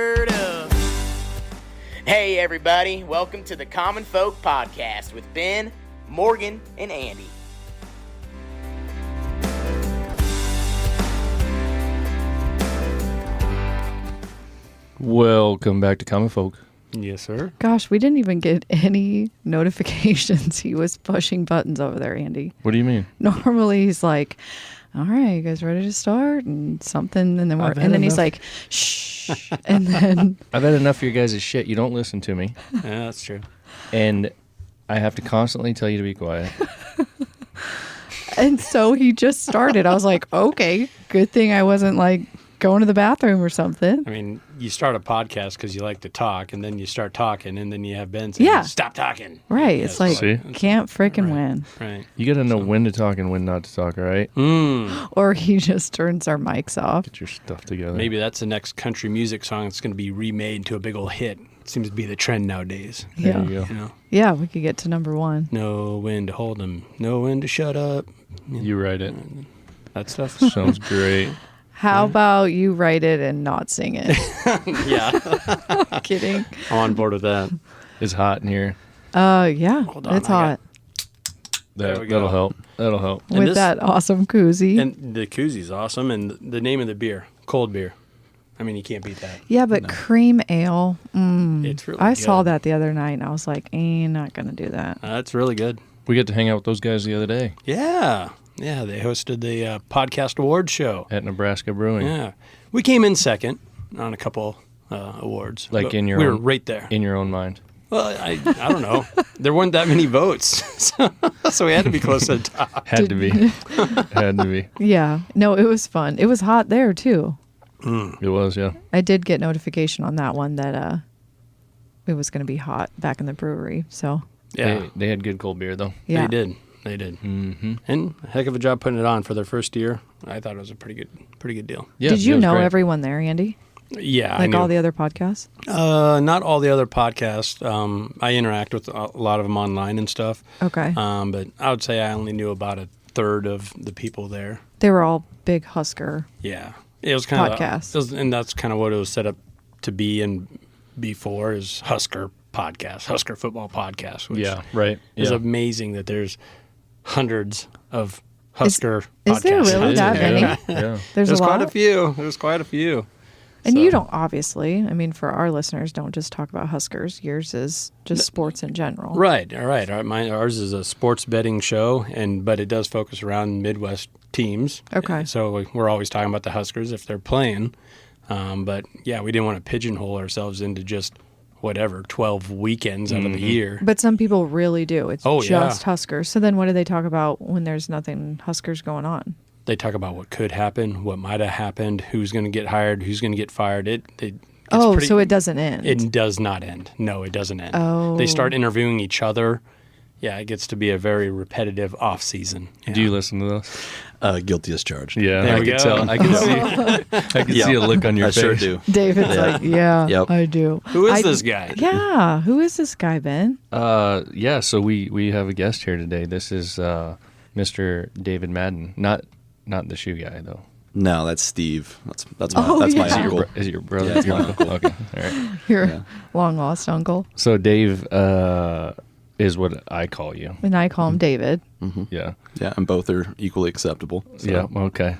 unheard of. Hey everybody, welcome to the Common Folk Podcast with Ben, Morgan, and Andy. Welcome back to Common Folk. Yes, sir. Gosh, we didn't even get any notifications. He was pushing buttons over there, Andy. What do you mean? Normally he's like, all right, you guys ready to start? And something, and then he's like, shh. And then I've had enough of your guys' shit. You don't listen to me. Yeah, that's true. And I have to constantly tell you to be quiet. and so he just started. I was like, okay, good thing I wasn't like going to the bathroom or something. I mean, you start a podcast because you like to talk, and then you start talking, and then you have Ben saying, stop talking. Right. It's like, See? can't freaking win. Right. You got to know when to talk and when not to talk, all right? Or he just turns our mics off. Get your stuff together. Maybe that's the next country music song that's going to be remade into a big old hit. Seems to be the trend nowadays. There Yeah. you go. You know, Yeah, we could get to number one. know when to hold 'em, know when to shut up. You write it. That stuff. Sounds great. How about you write it and not sing it? Yeah. Kidding. I'm on board with that. It's hot in here. Yeah, Hold on, it's I hot. There we go. That'll help. That'll help. And With this- that awesome koozie. And the koozie's awesome, and the name of the beer, cold beer. I mean, you can't beat that. Yeah, but cream ale. It's really I good. saw that the other night, and I was like, ain't not going to do that. That's really good. We get to hang out with those guys the other day Yeah. Yeah, they hosted the podcast award show. at Nebraska Brewing. Yeah. We came in second on a couple awards. Like but in your we own, were right there. In your own mind. Well, I don't know. There weren't that many votes, so we had to be close to the top. Had to be. Had to be. Yeah. No, it was fun. It was hot there, too. It was, yeah. I did get notification on that one that it was going to be hot back in the brewery. So, Yeah, They had good cold beer, though. yeah. They did. Mm-hmm. And a heck of a job putting it on for their first year. I thought it was a pretty good deal. Yeah, Did you it was know great. everyone there, Andy? Yeah, I Like knew. all the other podcasts? Not all the other podcasts. I interact with a lot of them online and stuff. Okay. But I would say I only knew about a third of the people there. They were all big Husker. Yeah, it was kind Podcast. of, and that's kind of what it was set up to be. And before is Husker podcast, Husker football podcast. Which Yeah, right. is Yeah. amazing that there's hundreds of Husker podcasts. Is there really that Yeah. many? Yeah. There's a lot. quite a few. There's quite a few. And So- you don't, obviously, I mean, for our listeners, don't just talk about Huskers. Yours is just sports in general. Right. All right. Ours is a sports betting show, but it does focus around Midwest teams. Okay. So we're always talking about the Huskers if they're playing. But yeah, we didn't want to pigeonhole ourselves into just whatever 12 weekends out of the year. But some people really do. It's Oh, just yeah. Huskers. So then what do they talk about when there's nothing Huskers going on? They talk about what could happen, what might have happened, who's going to get hired, who's going to get fired. So it doesn't end. It does not end. No, it doesn't end. Oh. They start interviewing each other. Yeah, it gets to be a very repetitive off season. Yeah. Do you listen to those? Guilty as charged. Yeah, There I we can go. tell. I can see. I can see a look on your I face. sure do. David's like, yeah, Yep. I do. Who is this guy? Yeah, who is this guy, Ben? Yeah. So we have a guest here today. This is Mr. David Madden. Not the shoe guy though. No, that's Steve. That's Oh, my yeah. Is it uncle. is it your brother? Yeah, it's Your my uncle. Okay. All right. Your Yeah. long lost uncle. So Dave is what I call you. And I call him David. Yeah. Yeah, and both are equally acceptable. So. Yeah. Okay.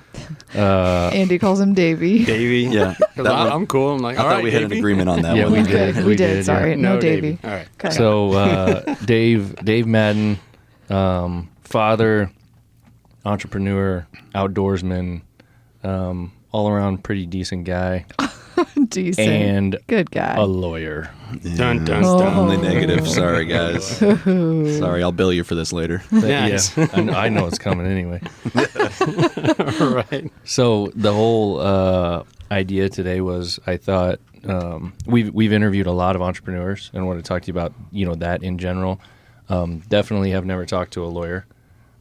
Andy calls him Davy. Davey. Yeah, that one- I'm cool. I'm like, I all thought right, we had an Davey. agreement on that Yeah, one. we did. Okay, We we did. did, Sorry, yeah. no, No, Davy. All right. Okay. So Dave Madden, father, entrepreneur, outdoorsman, all around pretty decent guy, Decent. and Good guy. a lawyer. Dun, dun, Oh. dun. Only negative. Sorry, guys. Sorry, I'll bill you for this later. Nice. Yeah, I know it's coming anyway. Right. So the whole idea today was, I thought we've interviewed a lot of entrepreneurs and want to talk to you about that in general. Definitely have never talked to a lawyer.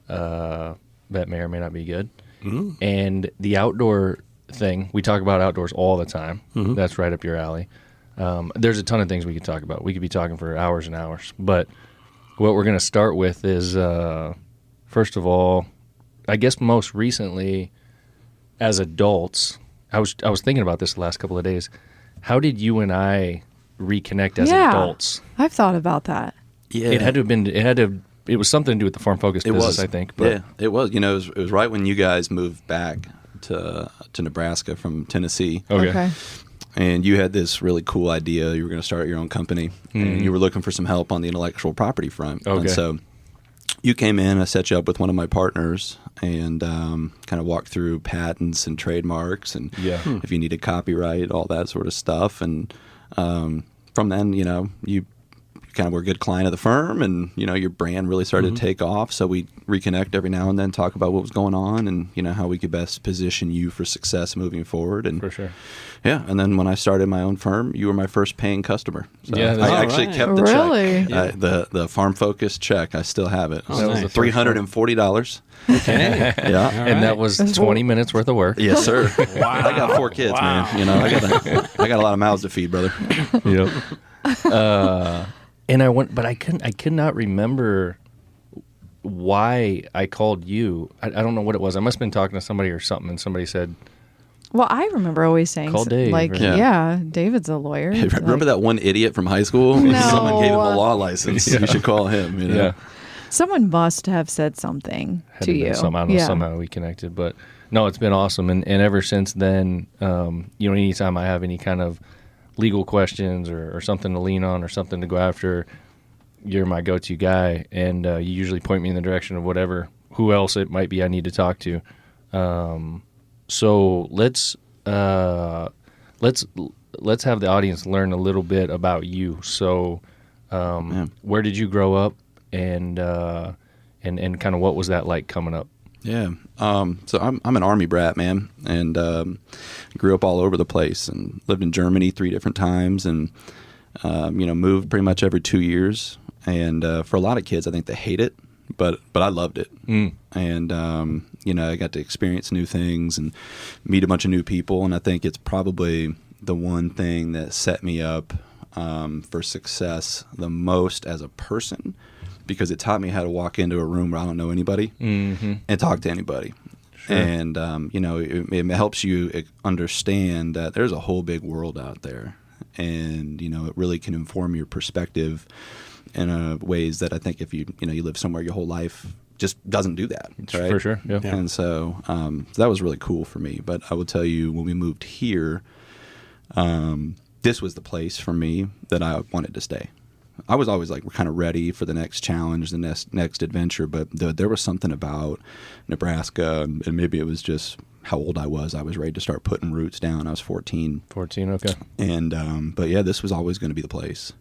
That may or may not be good. Mm-hmm. And the outdoor thing, we talk about outdoors all the time. Mm-hmm. That's right up your alley. There's a ton of things we could talk about. We could be talking for hours and hours. But what we're going to start with is, first of all, I guess most recently, as adults, I was thinking about this the last couple of days. how did you and I reconnect as Yeah. adults? I've thought about that. Yeah. It was something to do with the farm focused business, was. I think. But Yeah, it was. It was right when you guys moved back to Nebraska from Tennessee. Okay. And you had this really cool idea. You were going to start your own company, and you were looking for some help on the intellectual property front. Okay. And so you came in, I set you up with one of my partners, and kind of walked through patents and trademarks, and if you needed copyright, all that sort of stuff. And from then, you kind of were a good client of the firm, and your brand really started to take off. So we reconnect every now and then, talk about what was going on, and how we could best position you for success moving forward. And for sure. Yeah, and then when I started my own firm, you were my first paying customer. So Yeah, that's I actually right. kept the Really? check, the farm focused check. I still have it. Oh, So nice. it was $340. Okay. Yeah. And that was 20 minutes worth of work. Yes, sir. Wow. I got 4 kids, Wow. man. I got a lot of mouths to feed, brother. Yep. And I could not remember why I called you. I don't know what it was. I must have been talking to somebody or something, and somebody said, Well, I remember always saying, Call Dave, like, or- yeah, David's a lawyer. It's Remember like- that one idiot from high school? No. Someone gave him a law license. You should call him. yeah. Someone must have said something Had to been you. somehow we connected. But no, it's been awesome. And ever since then, anytime I have any kind of legal questions or something to lean on or something to go after, you're my go-to guy. And you usually point me in the direction of who else it might be I need to talk to. So let's have the audience learn a little bit about you. So where did you grow up? And kind of what was that like coming up? Yeah. So I'm an Army brat, man, and grew up all over the place and lived in Germany 3 different times, and moved pretty much every 2 years. And for a lot of kids, I think they hate it, but I loved it. And I got to experience new things and meet a bunch of new people, and I think it's probably the one thing that set me up for success the most as a person, because it taught me how to walk into a room where I don't know anybody and talk to anybody. Sure. And, it helps you understand that there's a whole big world out there. And, it really can inform your perspective in ways that I think if you live somewhere your whole life just doesn't do that. Right? For sure. Yeah. And so that was really cool for me. But I will tell you, when we moved here, this was the place for me that I wanted to stay. I was always like kind of ready for the next challenge, the next adventure, but there was something about Nebraska, and maybe it was just how old I was. I was ready to start putting roots down. I was 14. 14, okay. And but yeah, this was always going to be the place.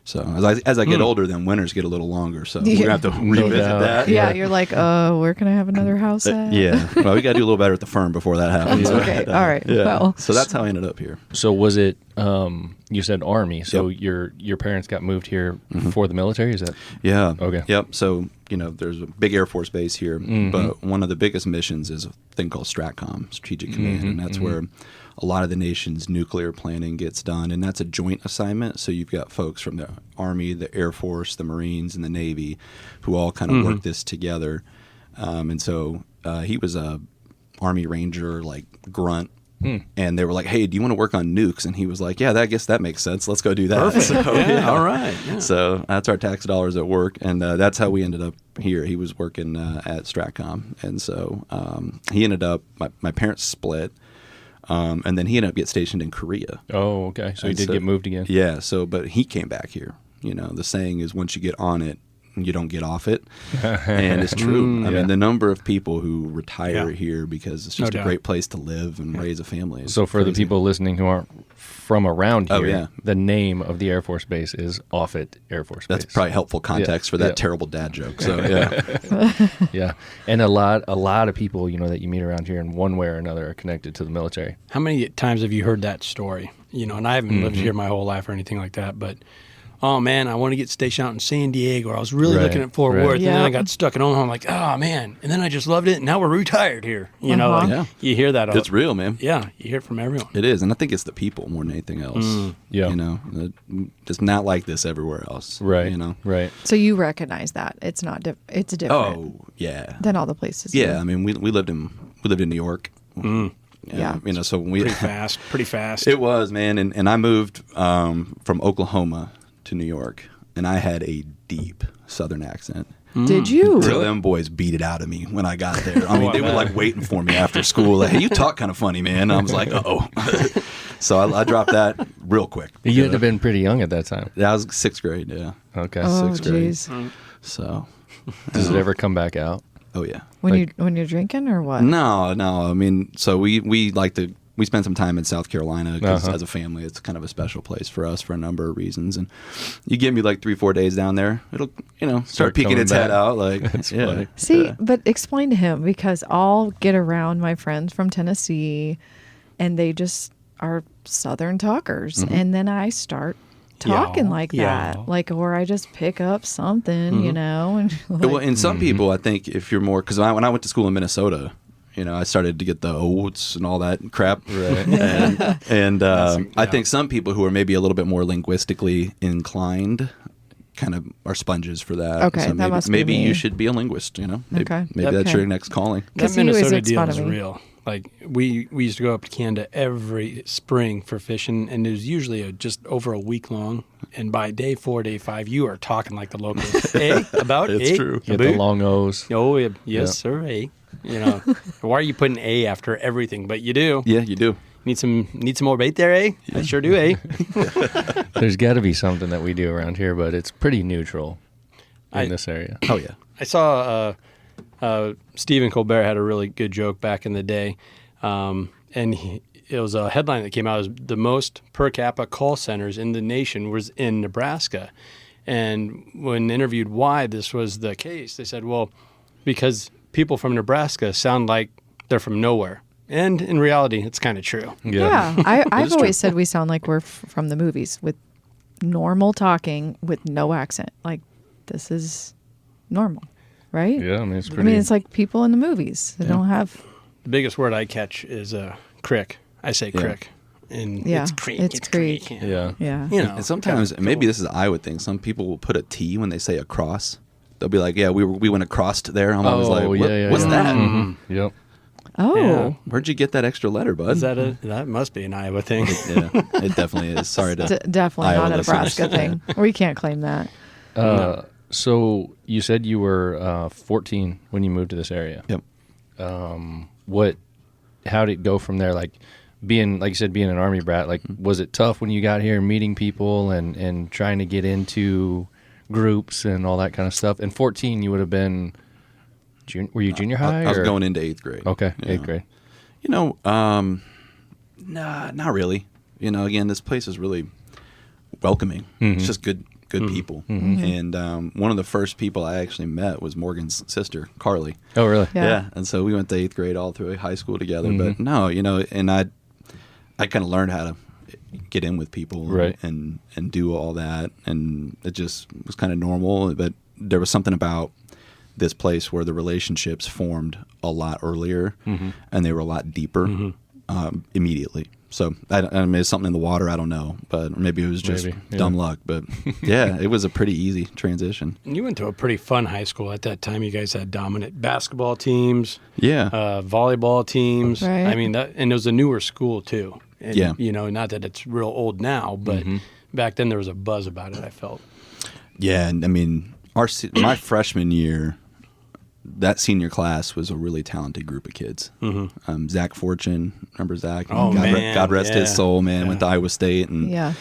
So as I get older, then winters get a little longer. So we're gonna have to revisit doubt. that. Yeah, you're like, where can I have another house at? Yeah. Well, we got to do a little better at the firm before that happens. Okay, all right. Yeah. Well, So that's how I ended up here. So was it? You said Army. So your parents got moved here for the military. Is that? Yeah. Okay. Yep. So there's a big Air Force base here, but one of the biggest missions is a thing called STRATCOM, Strategic Command, and that's where a lot of the nation's nuclear planning gets done, and that's a joint assignment. So you've got folks from the Army, the Air Force, the Marines, and the Navy who all kind of work this together. And so he was a Army Ranger, like grunt. And they were like, "Hey, do you want to work on nukes?" And he was like, "Yeah, I guess that makes sense. Let's go do that." Perfect. So, Yeah, all right. Yeah. So that's our tax dollars at work, and that's how we ended up here. He was working at STRATCOM, and so he ended up. My parents split, and then he ended up getting stationed in Korea. Oh, okay. So he And did get moved again. Yeah. So, but he came back here. The saying is, once you get on it, you don't get off it, and it's true. I mean, the number of people who retire here because it's just No a doubt. great place to live and raise a family. is So for the crazy. people listening who aren't from around here, Oh, yeah. the name of the Air Force Base is Offutt Air Force That's Base. probably helpful context for that Yeah. terrible dad joke. So yeah. Yeah, and a lot of people that you meet around here in one way or another are connected to the military. How many times have you heard that story? And I haven't lived here my whole life or anything like that, but oh man, I want to get stationed out in San Diego. I was really Right, looking at Fort right. Worth, and then Yeah. I got stuck at Omaha. I'm like, oh man, and then I just loved it, and now we're retired here. Like, Yeah. you hear that. It's real, man. Yeah, you hear it from everyone. It is, and I think it's the people more than anything else. Yeah. It's not like this everywhere else. Right. Right. so you recognize that it's not. It's different Oh yeah. than all the places. Yeah. I mean, we lived in New York. Yeah. So when we Pretty fast. It was, man, and I moved from Oklahoma to New York, and I had a deep Southern accent. Did you? So them boys beat it out of me when I got there. I mean, they were like waiting for me after school. Like, hey, you talk kind of funny, man. And I was like, uh-oh. So I dropped that real quick. You had to have been pretty young at that time. That was 6th grade, yeah. Okay. Oh, 6th grade. jeez. So, Does it ever come back out? oh yeah. When you're drinking or what? No. I mean, so we spent some time in South Carolina because as a family, it's kind of a special place for us for a number of reasons. And you give me like 3-4 days down there, it'll start peeking its head out. Like, yeah. See, but explain to him, because I'll get around my friends from Tennessee, and they just are Southern talkers, and then I start talking like that, like, or I just pick up something, and like, Well, and some people, I think, if you're more, because when I went to school in Minnesota, I started to get the oats and all that crap. Right. And I think some people who are maybe a little bit more linguistically inclined kind of are sponges for that. Okay, so that must be maybe me. you should be a linguist, Maybe, Okay. maybe that's Okay. your next calling. That 'Cause he always Minnesota makes deal fun is of me. real. Like we used to go up to Canada every spring for fishing, and it was usually just over a week long. And by day 4, day 5, you are talking like the locals. About It's true. You get the long O's. Oh, yes, sir. Why are you putting A after everything? But you do. Yeah, you do. Need some more bait there, eh? I sure do, eh? There's got to be something that we do around here, but it's pretty neutral in this area. Oh, yeah. I saw Stephen Colbert had a really good joke back in the day, and it was a headline that came out as the most per capita call centers in the nation was in Nebraska. And when interviewed why this was the case, they said, well, because people from Nebraska sound like they're from nowhere. And in reality, it's kind of true. Yeah, I've always said we sound like we're from the movies, with normal talking with no accent. Like, this is normal, right? Yeah, I mean, it's pretty. it's like people in the movies. They don't have. The biggest word I catch is crick. I say crick. And Yeah, it's creek. it's creek. Yeah. Yeah. And sometimes, maybe this is an Iowa thing, some people will put a T when they say across. They'll be like, yeah, we went across there. I'm always like, what's that? Mm-hmm. Yep. Oh. Yeah. Where'd you get that extra letter, bud? Is that must be an Iowa thing. Yeah, it definitely is. Sorry to Definitely Iowa not a listeners. Nebraska thing. We can't claim that. So you said you were 14 when you moved to this area. Yep. How did it go from there? Like you said, being an Army brat, like, was it tough when you got here, meeting people and trying to get into groups and all that kind of stuff? And 14, you would have been, were you junior high? I was going into 8th grade. Okay, Yeah. 8th grade. Nah, not really. Again, this place is really welcoming. It's just good people. And one of the first people I actually met was Morgan's sister, Carly. Oh, really? Yeah. And so we went to 8th grade all through high school together. But no, and I kind of learned how to get in with people, Right. and do all that, and it just was kind of normal. But there was something about this place where the relationships formed a lot earlier, and they were a lot deeper immediately. So I mean, it's something in the water, I don't know, but maybe it was just dumb luck. But yeah, it was a pretty easy transition. And you went to a pretty fun high school at that time. You guys had dominant basketball teams, Yeah. volleyball teams. Right. I mean, and it was a newer school too. And, Yeah. not that it's real old now, but back then there was a buzz about it, I felt. Yeah, and I mean, my freshman year, that senior class was a really talented group of kids. Zach Fortune, remember Zach? Oh, man. God rest his Yeah. soul, man. Yeah. Went to Iowa State and Yeah.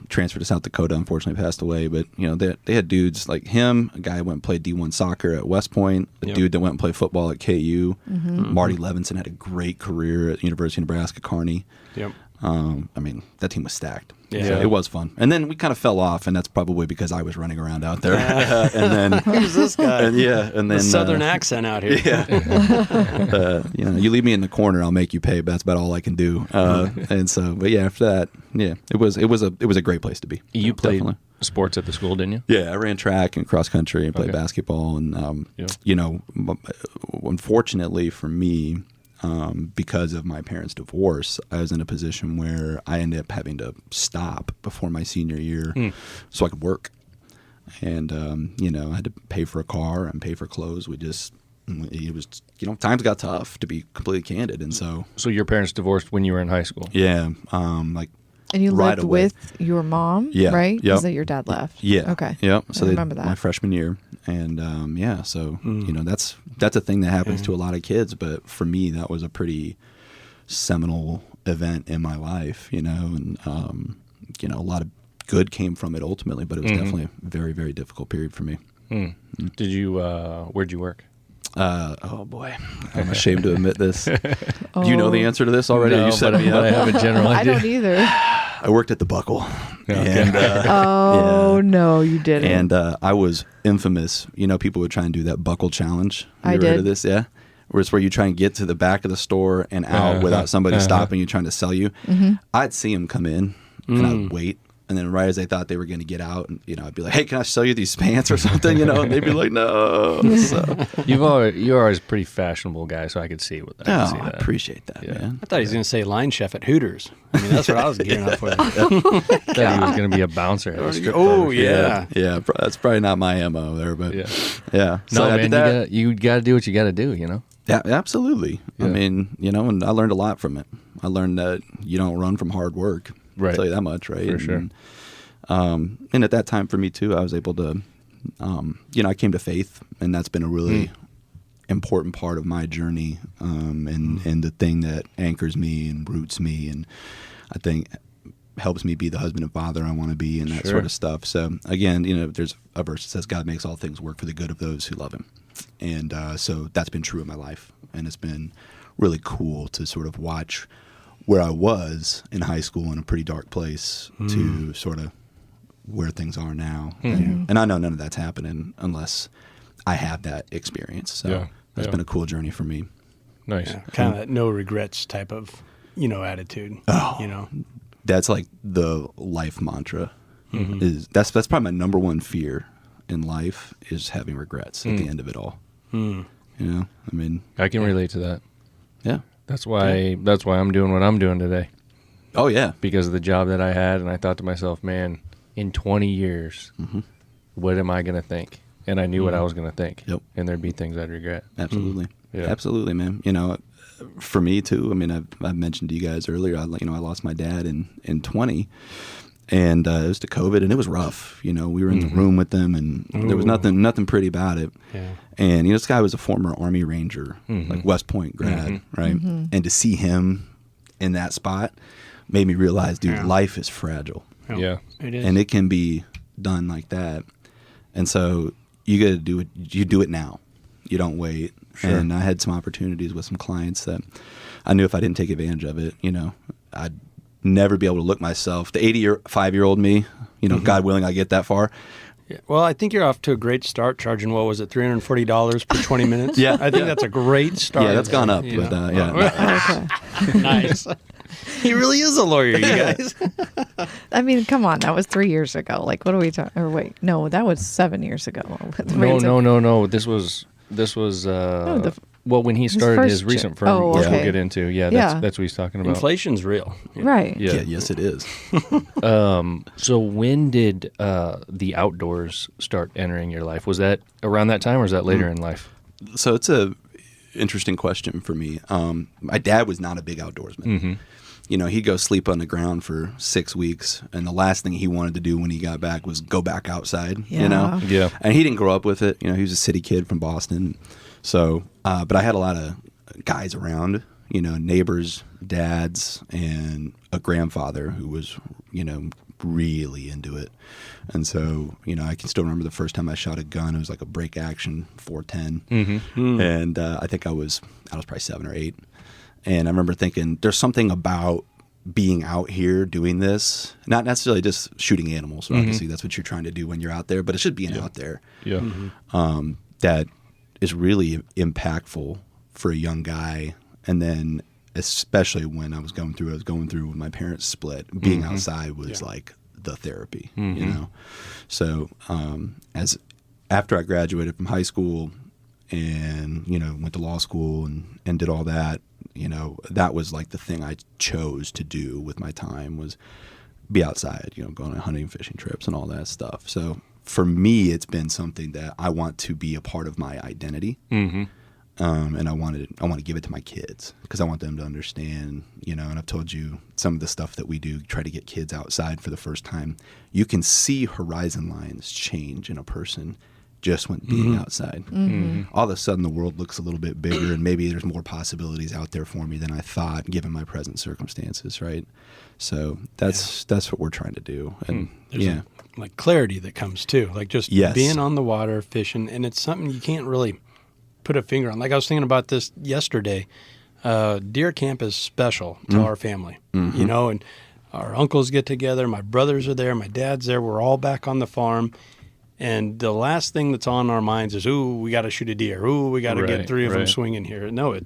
transferred to South Dakota. Unfortunately, passed away. But they had dudes like him. A guy who went and played D1 soccer at West Point. A dude that went and played football at KU. Marty Levinson had a great career at University of Nebraska Kearney. Yep. I mean, that team was stacked. Yeah. So it was fun. And then we kind of fell off, and that's probably because I was running around out there. And then Who's this guy? and then The southern accent out here. you leave me in the corner, I'll make you pay. But that's about all I can do. And so, but yeah, after that, yeah, it was a great place to be. You played Definitely. sports at the school, didn't you? Yeah, I ran track and cross country and played basketball. And unfortunately for me, because of my parents' divorce, I was in a position where I ended up having to stop before my senior year so I could work. And, I had to pay for a car and pay for clothes. We just it was, times got tough, to be completely candid. And so your parents divorced when you were in high school? yeah, and you right lived away. with your mom, Yeah, right? yep. Because your dad left. Yeah. Okay. Yep. So I remember that. my freshman year, and so that's a thing that happens to a lot of kids, but for me that was a pretty seminal event in my life, and a lot of good came from it ultimately, but it was definitely a very, very difficult period for me. Did you? Where'd you work? Oh boy, I'm ashamed to admit this. Do you know the answer to this already? No, You set but me up. I have a general idea. I don't either. I worked at the Buckle. Okay. And, No, you didn't. And I was infamous. People would try and do that Buckle challenge. Have I you ever heard did. of this? Yeah. Where it's where you try and get to the back of the store and out without somebody stopping you trying to sell you. I'd see them come in and I'd wait. And then right as they thought they were going to get out, and I'd be like, "Hey, can I sell you these pants or something?" And they'd be like, "No." So, you're always a pretty fashionable guy, so I could see what. I appreciate that, man. I thought he was going to say line chef at Hooters. I mean, that's what I was gearing up for. Thought he was going to be a bouncer at a strip club. Oh, yeah. Yeah, that's probably not my MO there, but Yeah. yeah. No, I man, did that. you got to do what you got to do. Yeah, absolutely. Yeah. I mean, and I learned a lot from it. I learned that you don't run from hard work. Right. I'll tell you that much, right? For sure. And at that time for me too, I was able to, I came to faith, and that's been a really important part of my journey, and the thing that anchors me and roots me, and I think helps me be the husband and father I want to be, and that sort of stuff. So again, there's a verse that says God makes all things work for the good of those who love him. And so that's been true in my life, and it's been really cool to sort of watch where I was in high school in a pretty dark place to sort of where things are now. And I know none of that's happening unless I have that experience. So that's been a cool journey for me. Nice. Yeah, kind of that no regrets type of, attitude. That's like the life mantra. Is that's probably my number one fear in life, is having regrets at the end of it all. I mean, I can relate to that. yeah. That's why I'm doing what I'm doing today, Oh yeah. because of the job that I had, and I thought to myself, man, in 20 years, what am I going to think? And I knew what I was going to think. Yep. And there'd be things I'd regret. Absolutely. Yeah. Absolutely, man. For me too, I mean, I've mentioned to you guys earlier, I lost my dad in 20, and it was to COVID, and it was rough. We were in the room with them, and there was nothing pretty about it. Yeah. And this guy was a former Army Ranger, like West Point grad, right? And to see him in that spot made me realize, dude, life is fragile. Yeah. It is. And it can be done like that. And so you got to do it. You do it now. You don't wait. Sure. And I had some opportunities with some clients that I knew if I didn't take advantage of it, I'd never be able to look myself. The 85-year-old me, God willing, I get that far. Yeah. Well, I think you're off to a great start charging, what was it, $340 per 20 minutes? Yeah. I think that's a great start. Yeah, that's gone up. But Okay. Nice. He really is a lawyer, you guys. I mean, come on. That was 3 years ago. Like, what are we talking? Or wait, no, that was 7 years ago. No. This was when he started his first recent job. firm, Oh, which okay. we'll get into. Yeah, Yeah. that's what he's talking about. Inflation's real. Right. Yeah. yes, it is. So when did the outdoors start entering your life? Was that around that time, or was that later in life? So it's a interesting question for me. My dad was not a big outdoorsman. He'd go sleep on the ground for 6 weeks, and the last thing he wanted to do when he got back was go back outside. Yeah. Yeah. And he didn't grow up with it. He was a city kid from Boston. So, but I had a lot of guys around, neighbors, dads, and a grandfather who was, really into it. And so, I can still remember the first time I shot a gun. It was like a break action 410. And I think I was probably 7 or 8. And I remember thinking, there's something about being out here doing this, not necessarily just shooting animals. Obviously, that's what you're trying to do when you're out there, but it should be out there. Yeah. That is really impactful for a young guy. And then especially when I was going through when my parents split, being outside was like the therapy, So after I graduated from high school and, went to law school and did all that, that was like the thing I chose to do with my time, was be outside, going on hunting and fishing trips and all that stuff. So for me, it's been something that I want to be a part of my identity. And I want to give it to my kids because I want them to understand, and I've told you some of the stuff that we do, try to get kids outside for the first time. You can see horizon lines change in a person just when being outside. All of a sudden the world looks a little bit bigger and maybe there's more possibilities out there for me than I thought given my present circumstances, right? So that's what we're trying to do. And there's like clarity that comes too, like just being on the water, fishing, and it's something you can't really put a finger on. Like I was thinking about this yesterday. Deer camp is special to our family, and our uncles get together. My brothers are there. My dad's there. We're all back on the farm. And the last thing that's on our minds is, ooh, we got to shoot a deer. Ooh, we got to get 3 of them swinging here. No,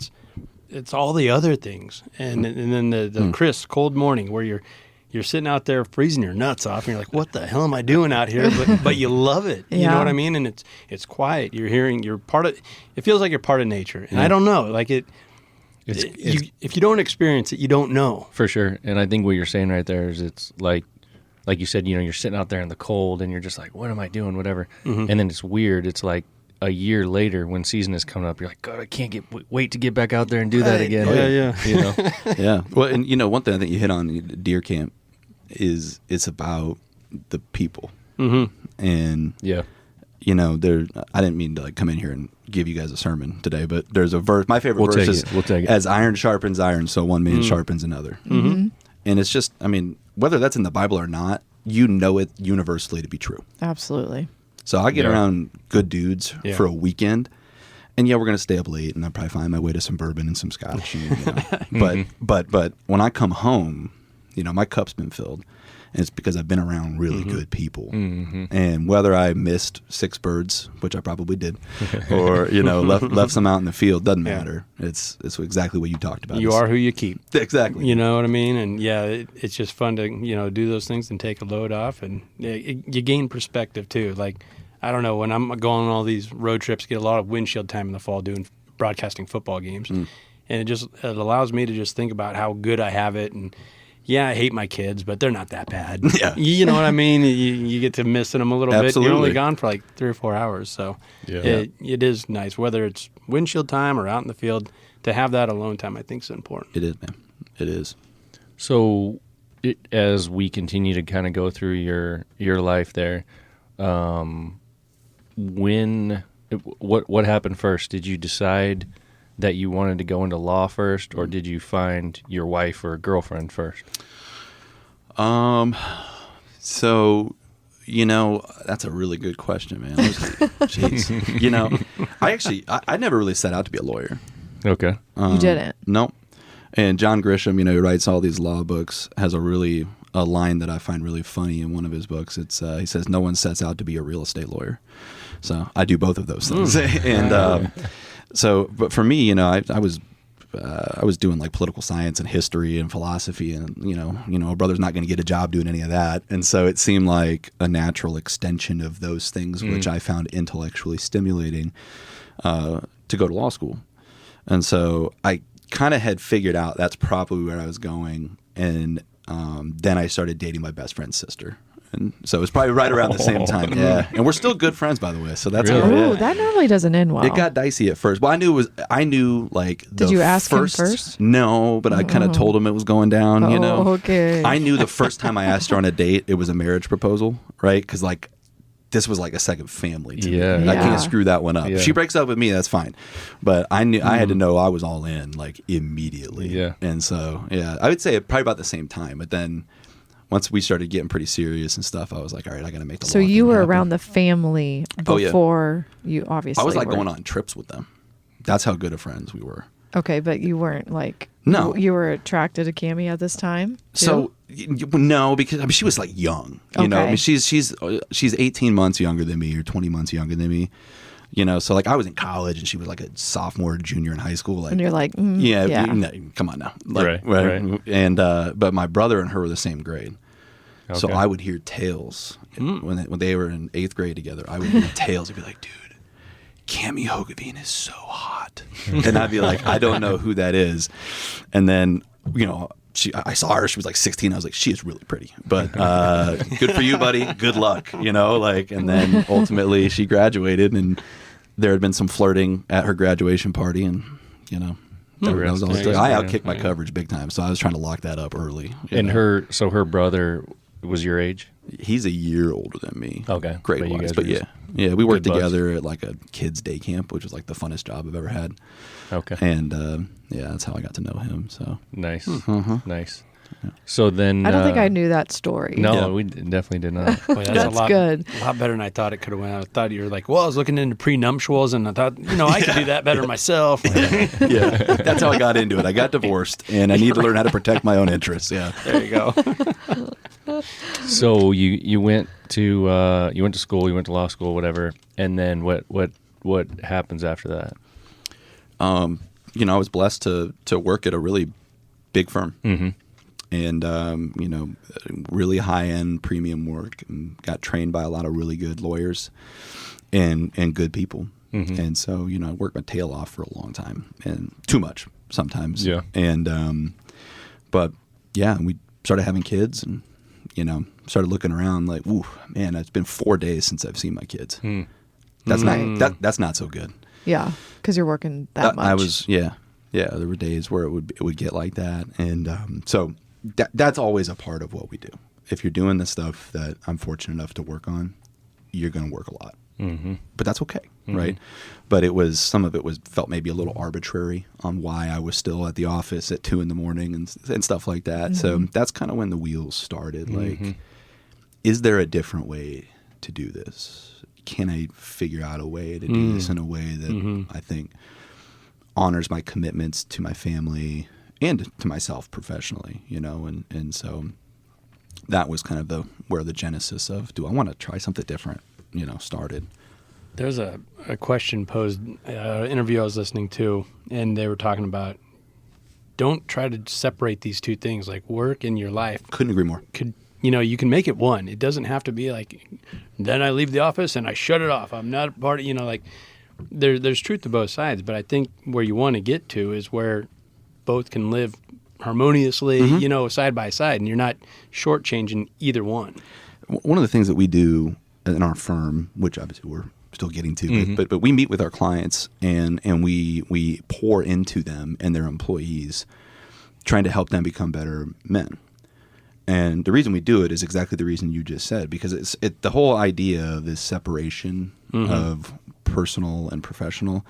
it's all the other things. And then the crisp, cold morning where you're sitting out there freezing your nuts off, and you're like, what the hell am I doing out here? But you love it. You know what I mean? And it's quiet. You're part of, it feels like you're part of nature. And I don't know, like if you don't experience it, you don't know. For sure. And I think what you're saying right there is it's like you said, you're sitting out there in the cold and you're just like, what am I doing? Whatever. And then it's weird. It's like a year later when season is coming up, you're like, God, I can't wait to get back out there and do that again. Yeah. Yeah. Well, and one thing I think you hit on deer camp is it's about the people. And I didn't mean to like come in here and give you guys a sermon today, but there's a verse. My favorite verse is, we'll take it. As iron sharpens iron, so one man sharpens another. And it's just, whether that's in the Bible or not, it universally to be true. Absolutely. So I get around good dudes for a weekend, and we're going to stay up late, and I'll probably find my way to some bourbon and some scotch. But when I come home, my cup's been filled, and it's because I've been around really good people. And whether I missed 6 birds, which I probably did, or left some out in the field, doesn't matter. It's exactly what you talked about. You are who you keep. Exactly. You know what I mean? And it's just fun to do those things and take a load off, and you gain perspective too. Like I don't know, when I'm going on all these road trips, get a lot of windshield time in the fall doing broadcasting football games, and it allows me to just think about how good I have it. And I hate my kids, but they're not that bad. Yeah. You know what I mean? You get to missing them a little bit. You're only gone for like 3 or 4 hours. So it is nice, whether it's windshield time or out in the field, to have that alone time, I think is important. It is, man. It is. So as we continue to kind of go through your life there, what happened first? Did you decide that you wanted to go into law first, or did you find your wife or girlfriend first? So, that's a really good question, man. Jeez. I never really set out to be a lawyer. Okay. You didn't? No. And John Grisham, who writes all these law books, has a line that I find really funny in one of his books. It's he says, no one sets out to be a real estate lawyer. So I do both of those things. And so, but for me, I was doing like political science and history and philosophy, and a brother's not going to get a job doing any of that. And so it seemed like a natural extension of those things, which I found intellectually stimulating, to go to law school. And so I kind of had figured out that's probably where I was going. And then I started dating my best friend's sister. And so it was probably right around the same time. Yeah. And we're still good friends, by the way. So that's really? Oh, that normally doesn't end well. It got dicey at first. Well, I knew like the Did you ask him first? No, but I kind of told him it was going down, Okay. I knew the first time I asked her on a date, it was a marriage proposal, right? Because like this was like a second family to me. I can't screw that one up. Yeah. If she breaks up with me, that's fine. But I knew I had to know I was all in like immediately. Yeah. And so, I would say probably about the same time. But then once we started getting pretty serious and stuff, I was like, all right, I got to make the law So you thing were happen. around the family before you obviously I was like were. going on trips with them. That's how good of friends we were. Okay, but you weren't like... No. You were attracted to Cammie at this time, too? So, no, because she was like young. You know, I mean, she's 18 months younger than me or 20 months younger than me. So like I was in college and she was like a sophomore, junior in high school. Like, and you're like, come on now. Like, right. And but my brother and her were the same grade. Okay. So I would hear tales when they were in 8th grade together. I would hear tales and be like, dude, Cammie Hogeveen is so hot. And I'd be like, I don't know who that is. And then, I saw her, she was like 16. I was like, she is really pretty, but good for you, buddy. Good luck, and then ultimately she graduated and there had been some flirting at her graduation party, and that was all. I outkicked my coverage big time, so I was trying to lock that up early. And her brother was your age? He's a year older than me. Okay, grade wise, but yeah, we worked together at like a kids' day camp, which was like the funnest job I've ever had. Okay, and that's how I got to know him. So nice, nice. So then, I don't think I knew that story. No, we definitely did not. Boy, that's good. A lot better than I thought it could have went. I thought you were like, well, I was looking into prenuptials, and I thought, I could do that better myself. Yeah, that's how I got into it. I got divorced, and I need to learn how to protect my own interests. Yeah, there you go. So you went to school, you went to law school, whatever, and then what happens after that? I was blessed to work at a really big firm. Mm-hmm. And, really high-end premium work, and got trained by a lot of really good lawyers and good people. Mm-hmm. And so, I worked my tail off for a long time, and too much sometimes. Yeah. And, but yeah, we started having kids, and, started looking around like, ooh, man, it's been 4 days since I've seen my kids. Mm. That's not so good. Yeah, because you're working that much. Yeah, there were days where it would get like that. And, so that's always a part of what we do. If you're doing the stuff that I'm fortunate enough to work on, you're going to work a lot. Mm-hmm. But that's okay, right? But some of it felt maybe a little arbitrary on why I was still at the office at 2 a.m. and stuff like that. Mm-hmm. So that's kind of when the wheels started. Like, is there a different way to do this? Can I figure out a way to do this in a way that I think honors my commitments to my family and to myself professionally, and so that was kind of where the genesis of, do I want to try something different, started. There's a question posed, interview I was listening to, and they were talking about, don't try to separate these two things, like work and your life. Couldn't agree more. You can make it one. It doesn't have to be like, then I leave the office and I shut it off. I'm not a part of, like, there's truth to both sides, but I think where you want to get to is where both can live harmoniously, side by side, and you're not shortchanging either one. One of the things that we do in our firm, which obviously we're still getting to, but we meet with our clients and we pour into them and their employees, trying to help them become better men. And the reason we do it is exactly the reason you just said, because the whole idea of this separation of personal and professional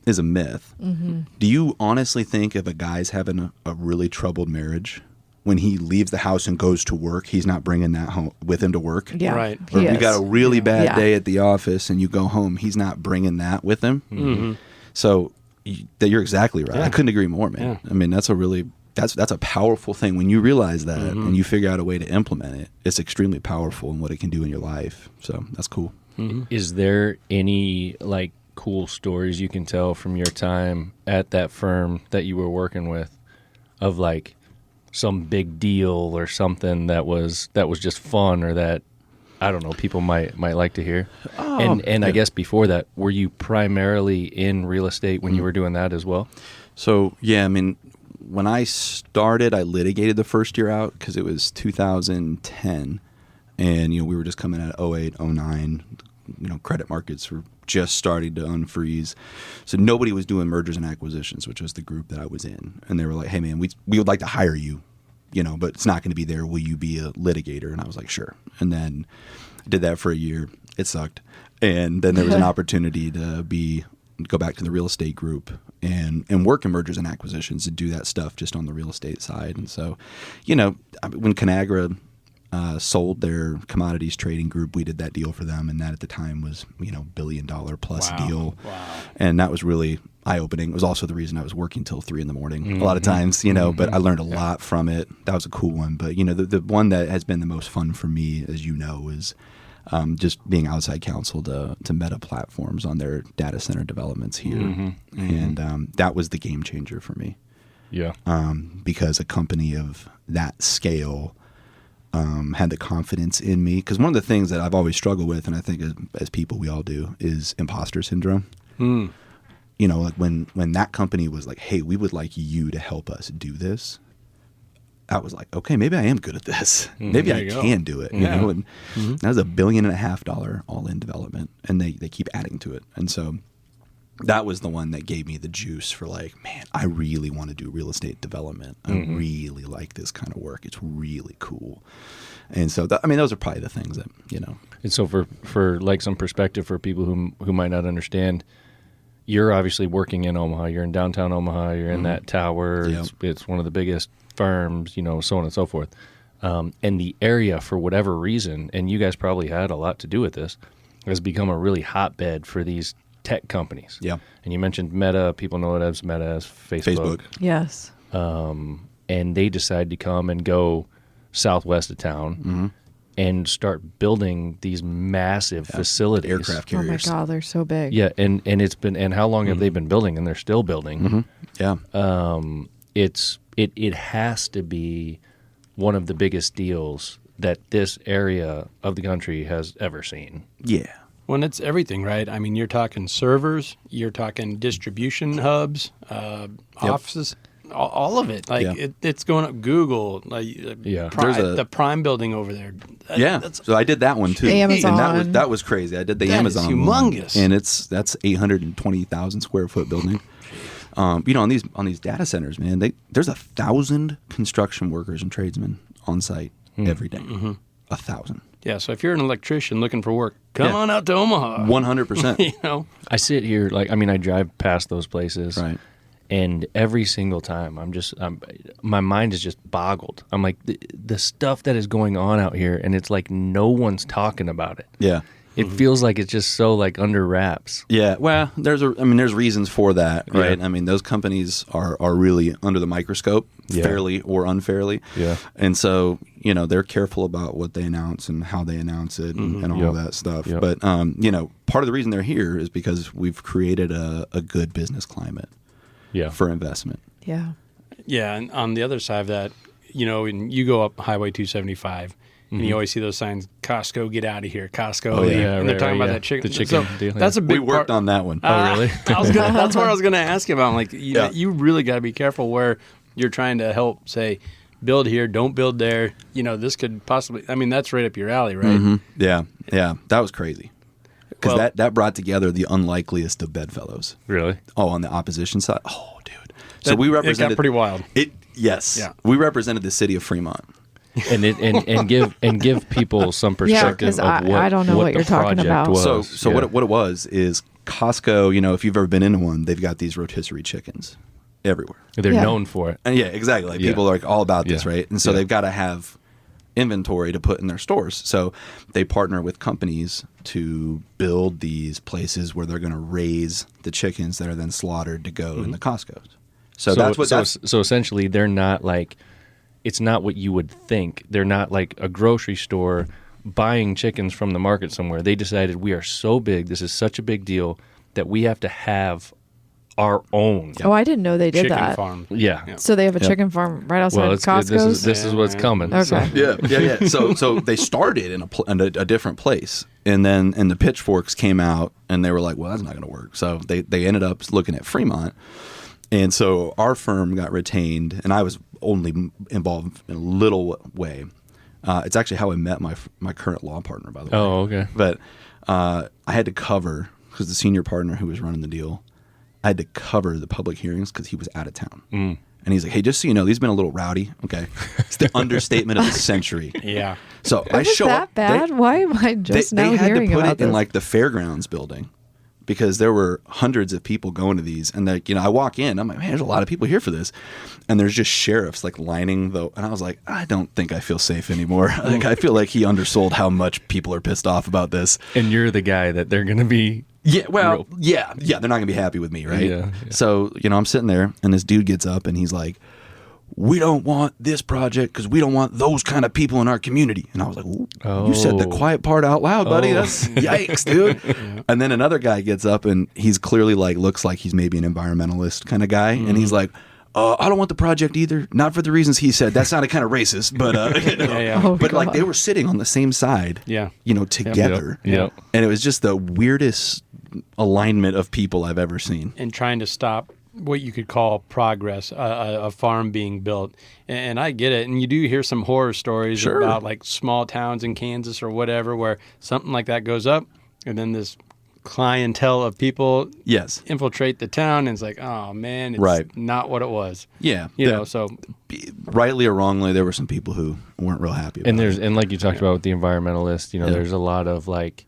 is a myth. Mm-hmm. Do you honestly think if a guy's having a really troubled marriage, when he leaves the house and goes to work, he's not bringing that home with him to work? Yeah, right. Or if you got a really bad day at the office and you go home, he's not bringing that with him. Mm-hmm. So you're exactly right. Yeah. I couldn't agree more, man. Yeah. I mean, that's a powerful thing. When you realize that and you figure out a way to implement it, it's extremely powerful in what it can do in your life. So that's cool. Mm-hmm. Is there any cool stories you can tell from your time at that firm that you were working with, of some big deal or something that was just fun, or that, I don't know, people might like to hear? And I guess before that, were you primarily in real estate when you were doing that as well? So yeah, I mean, when I started, I litigated the first year out because it was 2010, and we were just coming at 08, 09. Credit markets were just starting to unfreeze, so nobody was doing mergers and acquisitions, which was the group that I was in. And they were like, "Hey, man, we would like to hire you, but it's not going to be there. Will you be a litigator?" And I was like, "Sure." And then I did that for a year. It sucked, and then there was an opportunity to go back to the real estate group and work in mergers and acquisitions and do that stuff just on the real estate side. And so, when Conagra sold their commodities trading group, we did that deal for them, and that at the time was $1 billion plus deal. Wow. And that was really eye-opening. It was also the reason I was working till 3 a.m. a lot of times, but I learned a lot from it. That was a cool one. But the one that has been the most fun for me, as you know, is just being outside counsel to Meta Platforms on their data center developments here. And that was the game changer for me. Yeah. Because a company of that scale had the confidence in me. Because one of the things that I've always struggled with, and I think as people we all do, is imposter syndrome. When that company was like, "Hey, we would like you to help us do this," I was like, "Okay, maybe I am good at this. Maybe I can do it." Yeah. And that was $1.5 billion all-in development, and they keep adding to it. And so that was the one that gave me the juice for like, man, I really want to do real estate development. I really like this kind of work. It's really cool. And so, those are probably the things that, And so for like some perspective for people who might not understand, you're obviously working in Omaha. You're in downtown Omaha. You're in that tower. Yep. It's one of the biggest firms, so on and so forth. And the area, for whatever reason, and you guys probably had a lot to do with this, has become a really hotbed for these tech companies. Yeah. And you mentioned Meta. People know it as Meta as Facebook. Yes. And they decide to come and go southwest of town and start building these massive facilities. Aircraft Oh my carriers. God, they're so big. Yeah, and it's been, and how long have they been building? And they're still building. Yeah. It has to be one of the biggest deals that this area of the country has ever seen. Yeah. When it's everything, right? I mean, you're talking servers, you're talking distribution hubs, offices, all of it. Like it's going up Google, like the Prime building over there. So I did that one too. Amazon. And that was crazy. I did the Amazon is humongous. one, and that's 820,000 square foot building. On these data centers, man, there's 1,000 construction workers and tradesmen on site every day. 1,000. Yeah, so if you're an electrician looking for work, come on out to Omaha. 100%. I sit here, I drive past those places. Right. And every single time, my mind is just boggled. I'm like, the stuff that is going on out here, and it's like no one's talking about it. Yeah. It feels like it's just so like under wraps. Yeah, well, there's reasons for that, right? Yeah. I mean, those companies are really under the microscope, fairly or unfairly. Yeah. And so, they're careful about what they announce and how they announce it and all that stuff. Yep. But, part of the reason they're here is because we've created a good business climate for investment. Yeah. Yeah, and on the other side of that, when you go up Highway 275, and you always see those signs, Costco, get out of here, Costco. Oh, yeah. And they're talking about that chicken. The chicken deal. That's a big We worked on that one. Oh, really? That's what I was going to ask you about. I'm like, you really got to be careful where you're trying to help, say, build here, don't build there. This could possibly, that's right up your alley, right? Mm-hmm. Yeah. That was crazy. Because that brought together the unlikeliest of bedfellows. Really? Oh, on the opposition side? Oh, dude. So we represented... It got pretty wild. Yes. Yeah. We represented the city of Fremont. and give people some perspective of what I don't know what the you're talking about. was. So what it was is Costco, if you've ever been into one, they've got these rotisserie chickens everywhere. They're known for it. And exactly. Like people are like all about this, right? And so they've got to have inventory to put in their stores. So they partner with companies to build these places where they're going to raise the chickens that are then slaughtered to go in the Costco's. So essentially they're not like, it's not what you would think. They're not like a grocery store buying chickens from the market somewhere. They decided we are so big, this is such a big deal, that we have to have our own. Oh, I didn't know they did chicken that. farm. Yeah. So they have a chicken farm right outside Costco's? This is what's coming. Okay. Yeah. So they started in a different place, and the pitchforks came out, and they were like, well, that's not going to work. So they ended up looking at Fremont. And so our firm got retained, and I was only involved in a little way. It's actually how I met my current law partner, by the way. Oh, okay. But I had to cover, because the senior partner who was running the deal, I had to cover the public hearings because he was out of town. And he's like, hey, just so you know, these have been a little rowdy. Okay. It's the understatement of the century. Yeah. So I show up. That bad? Why am I just now hearing about this? They had to put it in like the fairgrounds building, because there were hundreds of people going to these, and I walk in, I'm like, man, there's a lot of people here for this, and there's just sheriffs like lining and I was like, I don't think I feel safe anymore. I feel like he undersold how much people are pissed off about this. And you're the guy that they're going to be. Yeah, well, yeah, they're not gonna be happy with me, right? Yeah. So I'm sitting there, and this dude gets up, and he's like, we don't want this project because we don't want those kind of people in our community. And I was like, you said the quiet part out loud, buddy. That's yikes, dude. And then another guy gets up, and he's clearly looks like he's maybe an environmentalist kind of guy. And he's like, I don't want the project either. Not for the reasons he said. That sounded kind of racist, but but they were sitting on the same side, together. Yep. And it was just the weirdest alignment of people I've ever seen. And trying to stop what you could call progress, a farm being built. And I get it. And you do hear some horror stories about like small towns in Kansas or whatever where something like that goes up, and then this clientele of people Yes. infiltrate the town, and it's like, oh man, it's Right. not what it was. Yeah. You know, so Rightly or wrongly, there were some people who weren't real happy about it. And like you talked about with the environmentalists, you know, there's a lot of like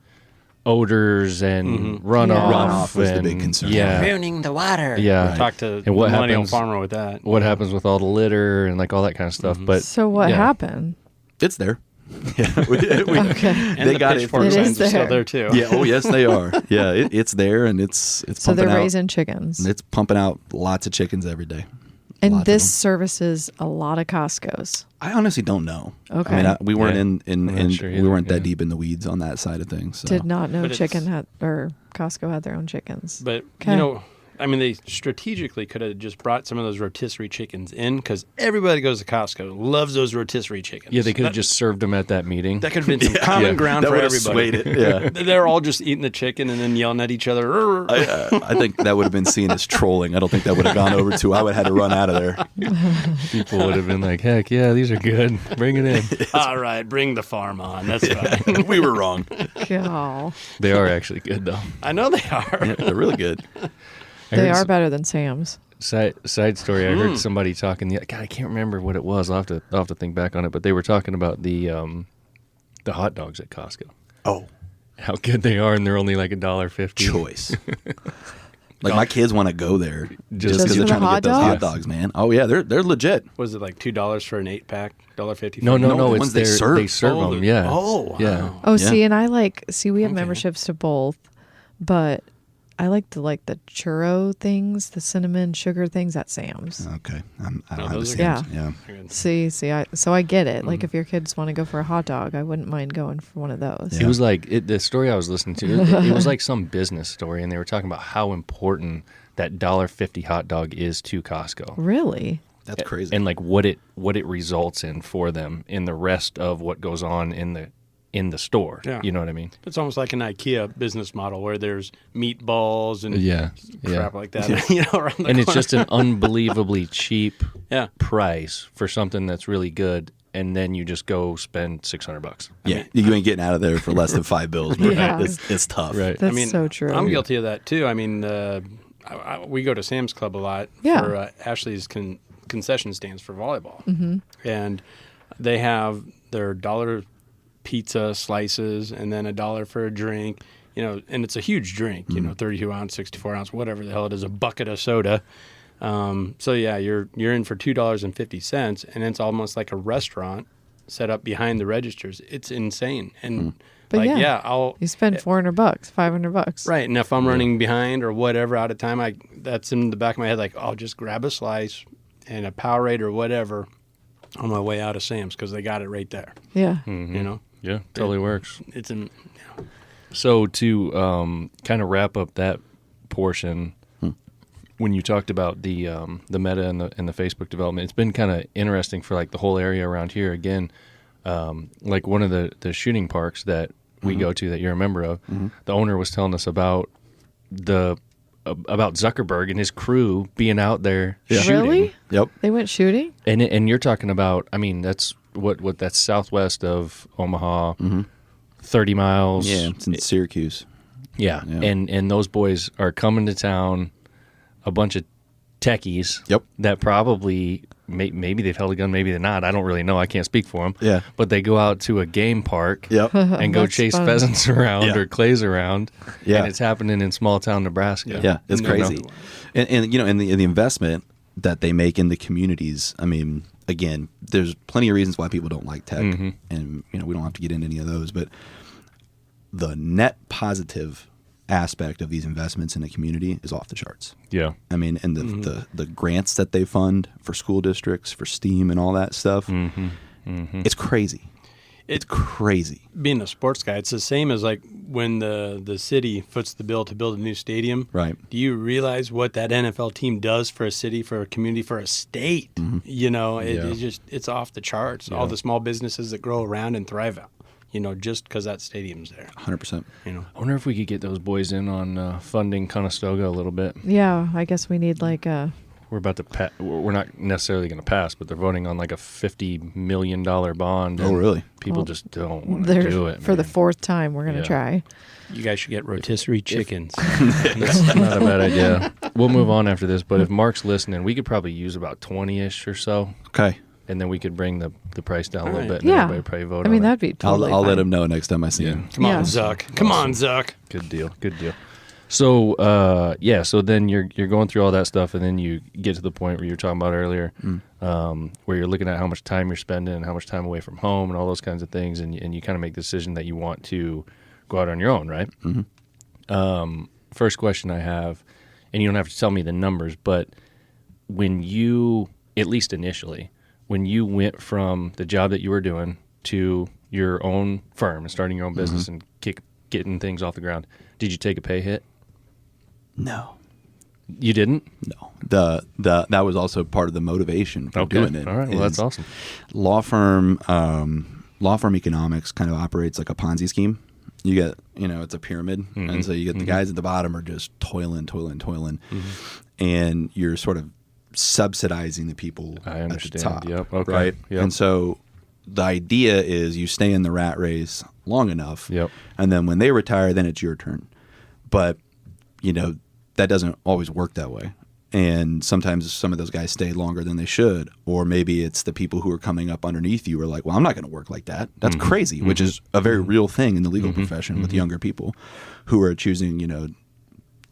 odors and runoff. Yeah. Runoff was the and- big concern. Yeah. Ruining the water. Yeah. talk to And the what millennial happens- farmer with that. What happens with all the litter and like all that kind of stuff. But So what yeah. happened? It's there. Yeah. Okay. And They the got it. pitchfork It signs is are still there. there too. Yeah. Oh, yes, they are. Yeah. It's there, and it's So pumping they're out. raising chickens. It's pumping out lots of chickens every day. And Lots of this them. services a lot of Costco's. I honestly don't know. Okay. I mean, we weren't Yeah. in I'm not sure we either, weren't yeah. that deep in the weeds on that side of things. So. Did not know But it's- chicken had or Costco had their own chickens. But Okay. you know, I mean, they strategically could have just brought some of those rotisserie chickens in, because everybody goes to Costco loves those rotisserie chickens. Yeah, they could have That- just served them at that meeting. That could have been some common Yeah. ground That for would've everybody. swayed it, yeah. They're all just eating the chicken and then yelling at each other. I think that would have been seen as trolling. I don't think that would have gone over to. I would have had to run out of there. People would have been like, heck yeah, these are good. Bring it in. All right, bring the farm on. That's fine. We were wrong. God. They are actually good though. I know they are. Yeah, they're really good. I They heard are better than Sam's. Side story. I heard somebody talking. God, I can't remember what it was. I'll have to think back on it. But they were talking about the hot dogs at Costco. Oh, How good they are, and they're only like $1.50. choice. Like my kids want to go there just Just because for they're the trying to hot get those hot dogs? dogs, man. Oh yeah, they're legit. Was it like $2 for an 8-pack? $1.50? No, No, the it's ones they their- serve. They serve Oh, them. the- Yeah. oh, yeah. wow. Oh, Yeah. see, and I we have Okay. memberships to both, but I like the churro things, the cinnamon sugar things at Sam's. Okay, I don't No, have a those are Sam's. good. Yeah. See, I get it. Like if your kids want to go for a hot dog, I wouldn't mind going for one of those. Yeah. It was like the story I was listening to. It was like some business story, and they were talking about how important that $1.50 hot dog is to Costco. Really? That's crazy. And like what it results in for them in the rest of what goes on in the store. Yeah. You know what I mean? It's almost like an IKEA business model where there's meatballs and Yeah. crap like that. You know, around the And it's corner. just an unbelievably cheap Yeah. price for something that's really good, and then you just go spend $600. yeah, you ain't getting out of there for less than $5, man. Yeah. It's tough. Right. That's so true. I'm guilty of that too. I mean, we go to Sam's Club a lot Yeah. for Ashley's concession stands for volleyball, and they have their $1 pizza slices and then $1 for a drink. You know, and it's a huge drink. You know, 32 ounce, 64 ounce, whatever the hell it is, a bucket of soda. So yeah, you're in for $2.50, and it's almost like a restaurant set up behind the registers. It's insane, and But like yeah. I'll You spend $400, $500. right. And if I'm running behind or whatever out of time, that's in the back of my head. Like I'll just grab a slice and a Powerade or whatever on my way out of Sam's because they got it right there. Yeah. You know, Yeah, totally works. it's in. So to kind of wrap up that portion, when you talked about the Meta and the Facebook development, it's been kind of interesting for like the whole area around here. Again, like one of the shooting parks that we go to that you're a member of, the owner was telling us about about Zuckerberg and his crew being out there shooting. Really? Yep. They went shooting? And you're talking about, I mean, that's what that's southwest of Omaha, 30 miles. Yeah, it's in Syracuse. Yeah. Yeah. And those boys are coming to town, a bunch of techies. Yep. That probably maybe they've held a gun, maybe they're not. I don't really know. I can't speak for them. Yeah. But they go out to a game park. Yep. And go That's chase fun. pheasants around Yeah. or clays around. Yeah. And it's happening in small town Nebraska. Yeah, it's No, no. crazy. And you know, and the investment that they make in the communities. I mean, again, there's plenty of reasons why people don't like tech, and you know, we don't have to get into any of those. But the net positive aspect of these investments in the community is off the charts. Yeah. I mean, and the grants that they fund for school districts, for STEAM, and all that stuff, it's crazy. It's crazy. Being a sports guy, it's the same as like when the city foots the bill to build a new stadium. Right. Do you realize what that NFL team does for a city, for a community, for a state? You know, it's off the charts. All the small businesses that grow around and thrive out. You know, just because that stadium's there. 100%. You know, I wonder if we could get those boys in on funding Conestoga a little bit. Yeah, I guess we need like a we're about to we're not necessarily going to pass, but they're voting on like a $50 million bond. Oh, really? People just don't want to do it. For the fourth time, we're going to try. You guys should get rotisserie chickens. That's not a bad idea. We'll move on after this, but if Mark's listening, we could probably use about 20-ish or so. Okay. And then we could bring the price down a little bit and Yeah. everybody probably vote I mean, on it. that'd be totally I'll fine. let him know next time I see him. Come on, Yeah. Zuck. Come on, Zuck. Good deal. Good deal. So, so then you're going through all that stuff, and then you get to the point where you were talking about earlier, where you're looking at how much time you're spending, how much time away from home, and all those kinds of things, and you kind of make the decision that you want to go out on your own, right? Mm-hmm. First question I have, and you don't have to tell me the numbers, but when you, at least initially, when you went from the job that you were doing to your own firm and starting your own business and getting things off the ground, did you take a pay hit? No. You didn't? No. That was also part of the motivation for doing it. All right. Well, that's awesome. Law firm economics kind of operates like a Ponzi scheme. You get, it's a pyramid. And so you get the guys at the bottom are just toiling. And you're sort of subsidizing the people I at the understand. top. Yep. Okay. Right? Yep. And so the idea is you stay in the rat race long enough. Yep. And then when they retire, then it's your turn. But, that doesn't always work that way. And sometimes some of those guys stay longer than they should. Or maybe it's the people who are coming up underneath you are like, well, I'm not going to work like that. That's crazy, which is a very real thing in the legal profession with younger people who are choosing,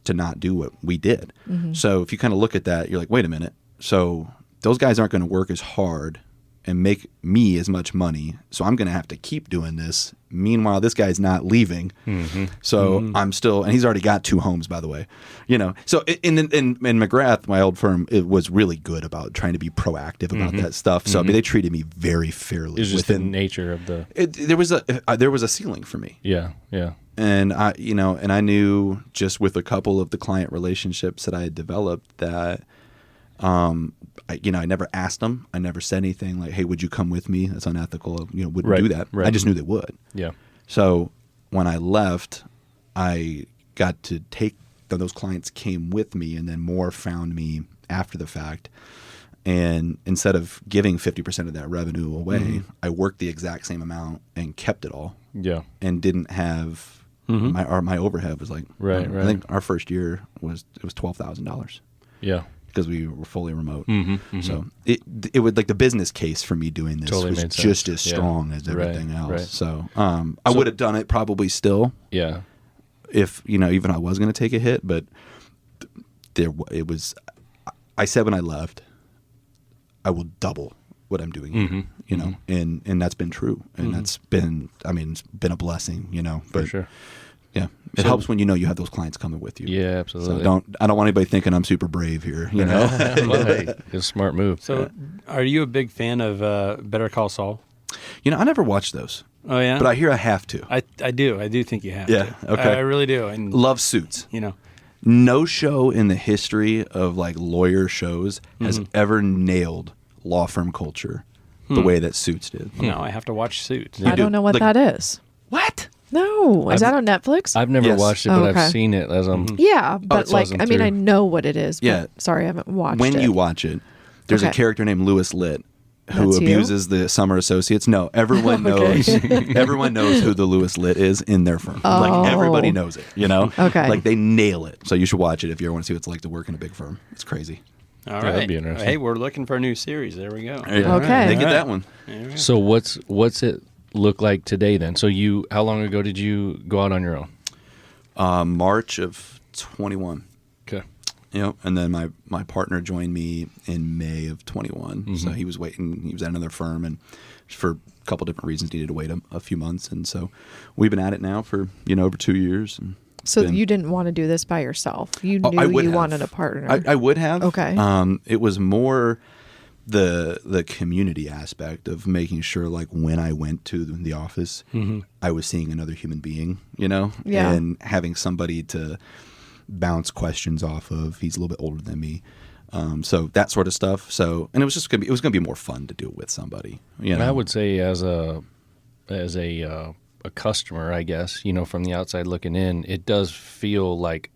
to not do what we did. So if you kind of look at that, you're like, wait a minute. So those guys aren't going to work as hard and make me as much money. So I'm going to have to keep doing this. Meanwhile, this guy's not leaving. So I'm still, and he's already got 2 homes, by the way. So in McGrath, my old firm, it was really good about trying to be proactive about that stuff. So I mean, they treated me very fairly. It's just the nature of the... There was a ceiling for me. Yeah. And I knew just with a couple of the client relationships that I had developed that, I never asked them. I never said anything like, "Hey, would you come with me?" That's unethical. Wouldn't do that. Right. I just knew they would. Yeah. So when I left, I got to take those clients came with me, and then more found me after the fact. And instead of giving 50% of that revenue away, I worked the exact same amount and kept it all. Yeah. And didn't have my overhead was like Right. I think our first year was $12,000. Yeah. Because we were fully remote. So it would like the business case for me doing this Totally was made just sense. as strong as everything else. Right. So I would have done it probably still Yeah. if even I was going to take a hit, but it was. I said when I left, I will double what I'm doing here, and that's been true, and that's been it's been a blessing, But, For sure. Yeah, it helps when you have those clients coming with you. Yeah, absolutely. So I don't want anybody thinking I'm super brave here. Well, hey, it's a smart move. So, are you a big fan of Better Call Saul? I never watched those. Oh yeah, But I hear I have to. I do. I do think you have. Yeah, to. okay. I really do. And Love Suits. No show in the history of like lawyer shows has ever nailed law firm culture the way that Suits did. no, I have to watch Suits. I don't know what that is. What? No, is that on Netflix? I've never Yes. watched it, Oh, but okay. I've seen it as I'm... Yeah, but buzzing I through. know what it is. But Yeah. sorry, I haven't watched When it. you watch it, there's a Okay. character named Lewis Litt who That's you? abuses the summer associates. No, everyone Okay. knows. Everyone knows who the Lewis Litt is in their firm. Oh. Like everybody knows it. Okay. Like they nail it. So you should watch it if you ever want to see what it's like to work in a big firm. It's crazy. All Yeah, right. that'd be interesting. Hey, we're looking for a new series. There we go. Okay. They get All that right. one. So what's it look like today then? So how long ago did you go out on your own? March of 21. Okay. And then my partner joined me in May of 21. So he was waiting. He was at another firm, and for a couple different reasons needed to wait a few months. And so we've been at it now for over 2 years. And So been- you didn't want to do this by yourself. You Oh, I knew would you have. wanted a partner. I would have. Okay. It was more the community aspect of making sure, like, when I went to the office, I was seeing another human being, Yeah. and having somebody to bounce questions off of. He's a little bit older than me. So that sort of stuff. So, and it was just gonna be more fun to do it with somebody. And I would say as a customer, I guess, from the outside looking in, it does feel like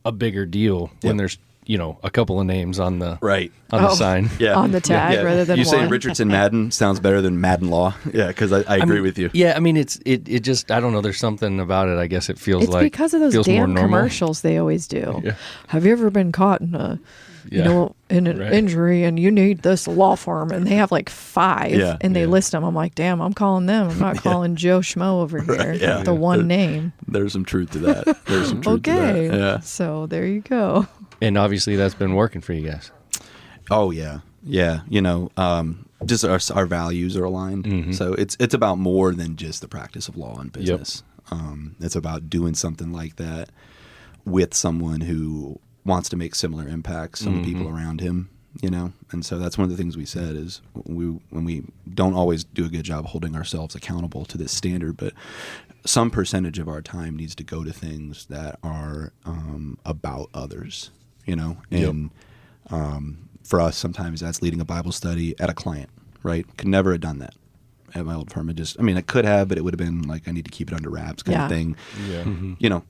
a bigger deal when there's a couple of names on the Right. on the sign. Yeah. On the tag rather than you one. saying Richardson Madden sounds better than Madden Law. Yeah, because I agree with you. Yeah, I mean it just I don't know. There's something about it. I guess it feels It's like because of those feels more damn normal. commercials they always do. Yeah. Have you ever been caught in a Yeah. in an Right. injury and you need this law firm? And they have like 5 Yeah. and they Yeah. list them. I'm like, damn, I'm calling them. I'm not calling Joe Schmo over here. yeah. The one name. There's some truth to that. There's some truth Okay. to that. Yeah. So there you go. And obviously that's been working for you guys. Oh yeah, yeah. Just our values are aligned. Mm-hmm. So it's about more than just the practice of law and business. It's about doing something like that with someone who wants to make similar impacts on the people around him. And so that's one of the things we said is when we don't always do a good job holding ourselves accountable to this standard, but some percentage of our time needs to go to things that are about others. And for us, sometimes that's leading a Bible study at a client, right? Could never have done that at my old firm. I could have, but it would have been like, I need to keep it under wraps kind of thing. Yeah.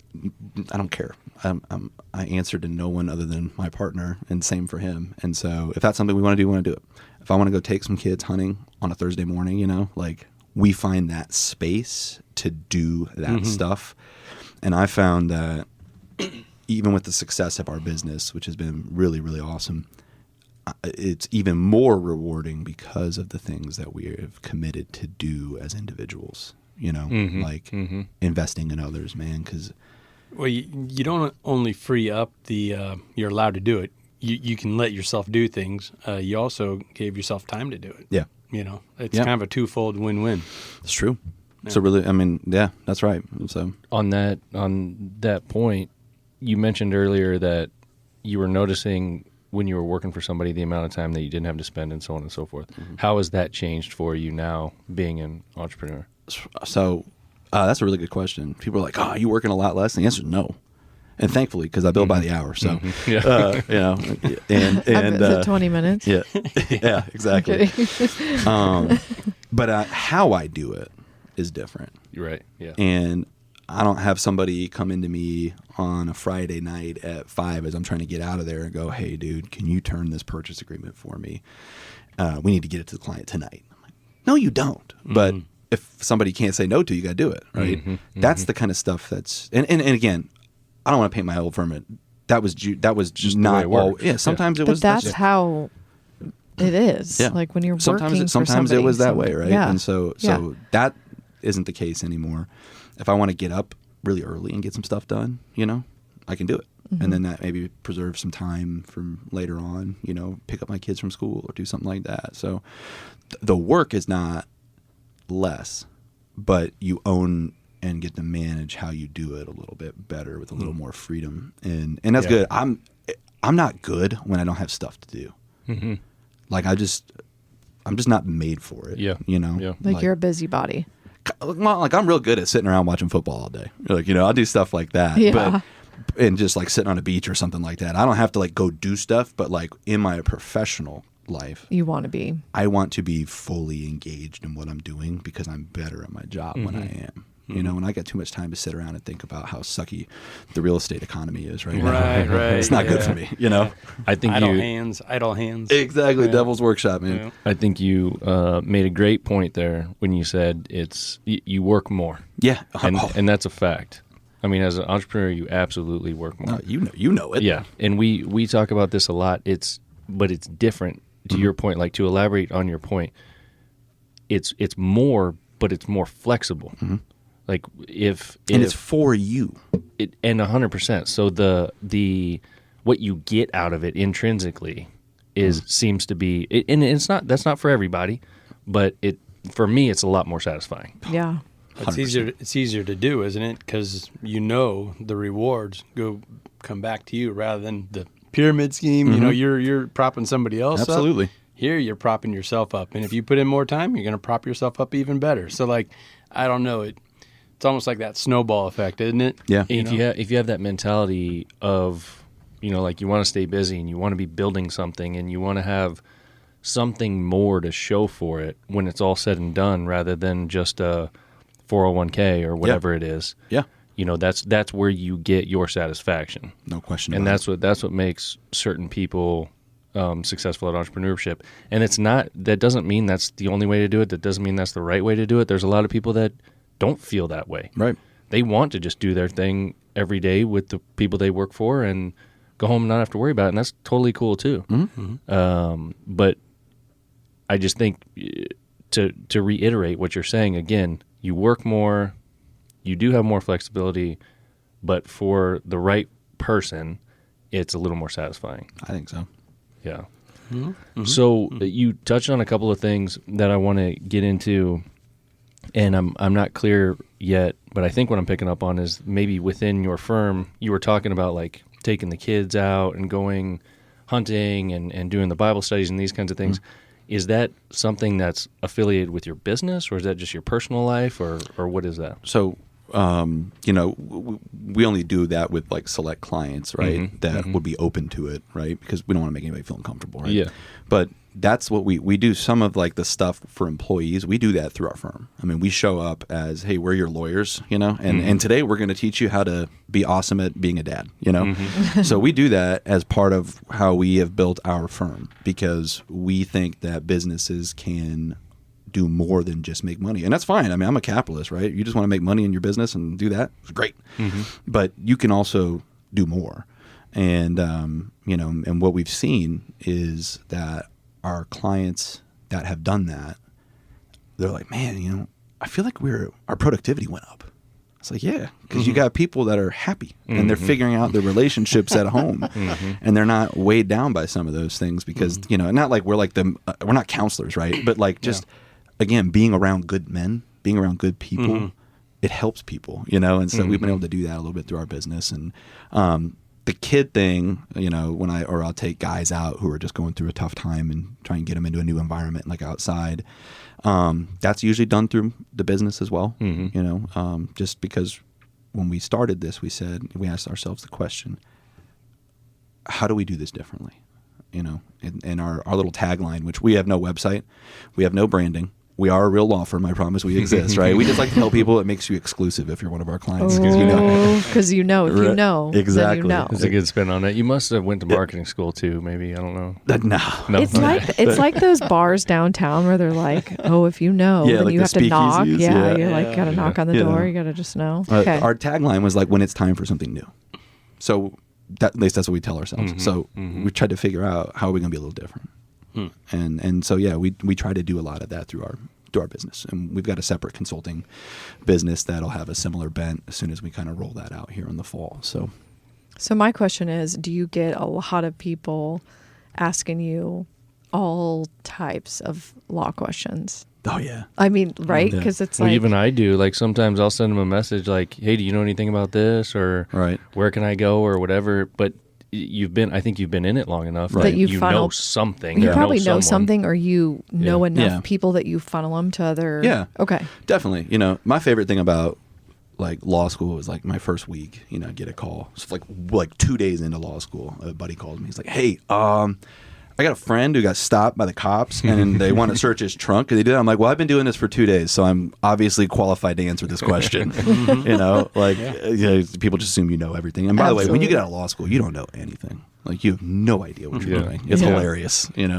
I don't care. I answer to no one other than my partner, and same for him. And so if that's something we want to do, we want to do it. If I want to go take some kids hunting on a Thursday morning, we find that space to do that stuff. And I found that even with the success of our business, which has been really, really awesome, it's even more rewarding because of the things that we have committed to do as individuals, investing in others, man. Because you don't only free up you're allowed to do it. You can let yourself do things. You also gave yourself time to do it. yeah, It's kind of a twofold win-win. it's true. So really, that's right. So On that point, you mentioned earlier that you were noticing when you were working for somebody the amount of time that you didn't have to spend and so on and so forth. How has that changed for you now being an entrepreneur? So that's a really good question. People are like, "Oh, you working a lot less?" And the answer is no. And thankfully, because I bill by the hour, so Yeah. and Is it 20 minutes? yeah, yeah, exactly. But how I do it is different, You're right. Yeah. and I don't have somebody come into me on a Friday night at 5 as I'm trying to get out of there and go, "Hey, dude, can you turn this purchase agreement for me? We need to get it to the client tonight." I'm like, "No, you don't." But if somebody can't say no to, you got to do it, right? That's the kind of stuff that's and again, I don't want to paint my old firm. That was just the way not it all. works. Yeah, sometimes it But was. that's how it is. Yeah. Like when you're sometimes working it, sometimes for it was that somebody, way, right? Yeah. And so that isn't the case anymore. If I want to get up really early and get some stuff done, I can do it. And then that maybe preserves some time from later on, pick up my kids from school or do something like that. So the work is not less, but you own and get to manage how you do it a little bit better with a little more freedom. And that's good. I'm not good when I don't have stuff to do. Like I'm just not made for it. Yeah. Yeah. Like you're a busybody. Well, like I'm real good at sitting around watching football all day. Like, I'll do stuff like that. Yeah. And just like sitting on a beach or something like that. I don't have to like go do stuff, but like in my professional life, You want to be. I want to be fully engaged in what I'm doing because I'm better at my job when I am. And I got too much time to sit around and think about how sucky the real estate economy is right now. Right. It's not good for me, I think Idle you hands. Exactly. Yeah. Devil's workshop, man. Yeah. I think you made a great point there when you said you work more. Yeah. And that's a fact. I mean, as an entrepreneur, you absolutely work more. You know it. Yeah, and we talk about this a lot. But it's different. To your point, like to elaborate on your point, it's more, but it's more flexible. Like if it's for you. And 100%. So the what you get out of it intrinsically seems to be, and that's not for everybody, but for me it's a lot more satisfying. Yeah. It's easier to do, isn't it? Because the rewards come back to you rather than the pyramid scheme. You're propping somebody else up. Absolutely. Here you're propping yourself up, and if you put in more time, you're going to prop yourself up even better. So like, I don't know, it's almost like that snowball effect, isn't it? Yeah. If you have that mentality of, like you want to stay busy and you want to be building something and you want to have something more to show for it when it's all said and done rather than just a 401k or whatever it is. Yeah. that's where you get your satisfaction. No question. And about that's what makes certain people successful at entrepreneurship. And that doesn't mean that's the only way to do it. That doesn't mean that's the right way to do it. There's a lot of people that don't feel that way. Right. They want to just do their thing every day with the people they work for and go home and not have to worry about it. And that's totally cool too. Mm-hmm. But I just think to reiterate what you're saying again, you work more, you do have more flexibility, but for the right person, it's a little more satisfying. I think so. Yeah. Mm-hmm. So you touched on a couple of things that I want to get into, and I'm not clear yet, but I think what I'm picking up on is maybe within your firm, you were talking about like taking the kids out and going hunting and doing the Bible studies and these kinds of things. Mm-hmm. Is that something that's affiliated with your business, or is that just your personal life, or what is that? So, we only do that with like select clients, right? Mm-hmm. That mm-hmm. would be open to it, right? Because we don't want to make anybody feel uncomfortable, right? Yeah. But that's what we do. Some of like the stuff for employees, we do that through our firm. I mean, we show up as, hey, we're your lawyers, and today we're going to teach you how to be awesome at being a dad, Mm-hmm. So we do that as part of how we have built our firm, because we think that businesses can do more than just make money. And that's fine. I mean, I'm a capitalist, right? You just want to make money in your business and do that. It's great. Mm-hmm. But you can also do more. And, and what we've seen is that our clients that have done that, they're like, man, I feel like our productivity went up. It's like, yeah, because Mm-hmm. you got people that are happy and they're figuring out their relationships at home, and they're not weighed down by some of those things because, not like we're like we're not counselors, right? But like just, again, being around good men, being around good people, it helps people, and so we've been able to do that a little bit through our business. And the kid thing, I'll take guys out who are just going through a tough time and try and get them into a new environment, like outside. That's usually done through the business as well, just because when we started this, we asked ourselves the question, how do we do this differently? And our little tagline, which we have no website, we have no branding. We are a real law firm, I promise we exist, right? We just like to tell people it makes you exclusive if you're one of our clients. Because if you know, exactly. then you know. It's a good spin on it. You must have went to marketing school too, maybe. I don't know. No. It's like those bars downtown where they're like, oh, if you know, then like you the have to knock. speakeasies. Yeah, you're like, got to knock on the door. You got to just know. Okay. Our tagline was like, when it's time for something new. So at least that's what we tell ourselves. Mm-hmm. So we tried to figure out how are we going to be a little different. And so, yeah, we try to do a lot of that through our business. And we've got a separate consulting business that'll have a similar bent as soon as we kind of roll that out here in the fall. So my question is, do you get a lot of people asking you all types of law questions? Oh, yeah. I mean, right? Because it's like... even I do. Like sometimes I'll send them a message like, hey, do you know anything about this? Or where can I go or whatever? But I think you've been in it long enough that you know something. You probably know something, or you know enough people that you funnel them to other. Yeah. Okay. Definitely. My favorite thing about like law school was like my first week, I get a call. So like 2 days into law school, a buddy called me. He's like, hey, I got a friend who got stopped by the cops and they want to search his trunk. And they did. I'm like, well, I've been doing this for 2 days, so I'm obviously qualified to answer this question. People just assume you know everything. And by the way, when you get out of law school, you don't know anything. Like you have no idea what you're doing. It's hilarious. You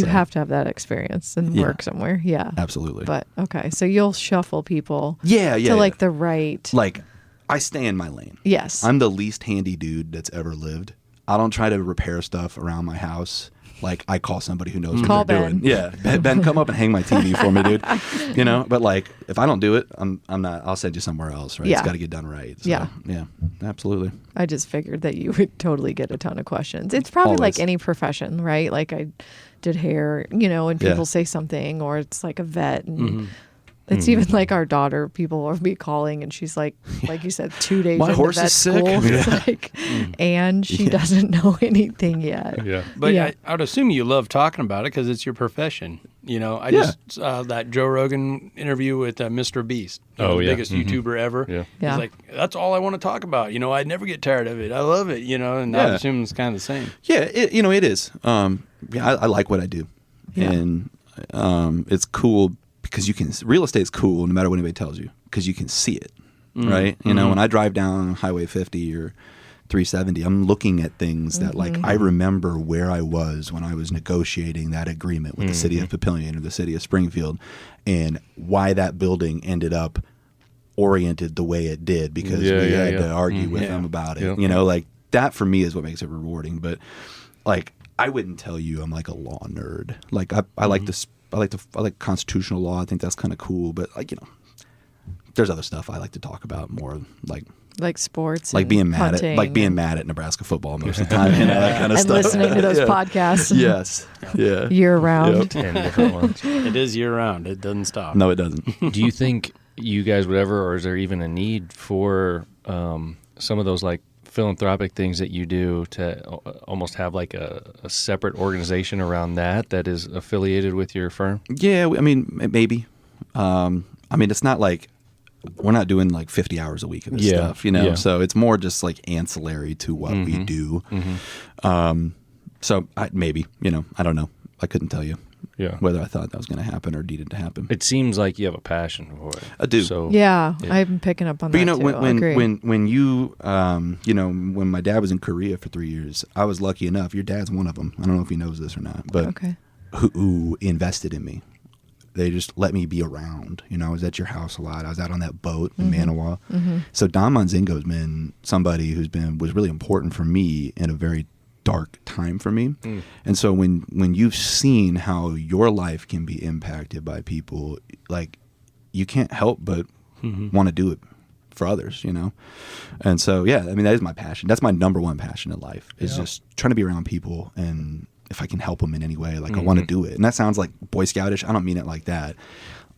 have to have that experience and work somewhere. Yeah, absolutely. But okay, so you'll shuffle people. To like the right. Like I stay in my lane. Yes, I'm the least handy dude that's ever lived. I don't try to repair stuff around my house. Like I call somebody who knows what they're doing. Yeah, Ben, come up and hang my TV for me, dude. But like if I don't do it, I'm not. I'll send you somewhere else, right? It's got to get done right. So, yeah, absolutely. I just figured that you would totally get a ton of questions. It's probably like any profession, right? Like I did hair, and people say something, or it's like a vet and. It's even like our daughter, people will be calling and she's like you said, 2 days my into horse vet is school. sick. It's like, and she doesn't know anything yet. Yeah. But I would assume you love talking about it because it's your profession. I just saw that Joe Rogan interview with Mr. Beast, the biggest YouTuber ever. Yeah. He's like, that's all I want to talk about. I'd never get tired of it. I love it, and I assume it's kind of the same. Yeah, it is. I like what I do. Yeah. And it's cool. Because real estate's cool no matter what anybody tells you, because you can see it. right? You know, when I drive down Highway 50 or 370, I'm looking at things that, like, I remember where I was when I was negotiating that agreement with the city of Papillion or the city of Springfield, and why that building ended up oriented the way it did, because we had to argue with them about it. You know, like, that for me is what makes it rewarding. But, like, I wouldn't tell you I'm like a law nerd. Like, I like this. I like constitutional law. I think that's kind of cool. But, like, you know, there's other stuff I like to talk about more, like sports, like being mad at Nebraska football most of the time, you know, that kind of and stuff. listening to those podcasts. Yes, yeah, year round. 10 different ones. It is year round. It doesn't stop. No, it doesn't. Do you think you guys would ever, or is there even a need for some of those like philanthropic things that you do to almost have like a separate organization around that is affiliated with your firm? Yeah, I mean, maybe. I mean, it's not like we're not doing like 50 hours a week of this stuff, you know? Yeah. So it's more just like ancillary to what we do. So maybe, you know, I don't know. I couldn't tell you whether I thought that was going to happen or needed to happen. It seems like you have a passion for it. I do. So, yeah, I'm picking up on that. But you know, too. when you, you know, when my dad was in Korea for 3 years, I was lucky enough. Your dad's one of them. I don't know if he knows this or not, but who invested in me. They just let me be around. You know, I was at your house a lot. I was out on that boat in Manawa. So Don Monzingo's been somebody was really important for me in a very dark time for me. And so when you've seen how your life can be impacted by people, like, you can't help but want to do it for others, you know? And so, yeah, I mean, that is my passion. That's my number one passion in life, is just trying to be around people, and if I can help them in any way, like, I want to do it. And that sounds like Boy Scoutish. I don't mean it like that.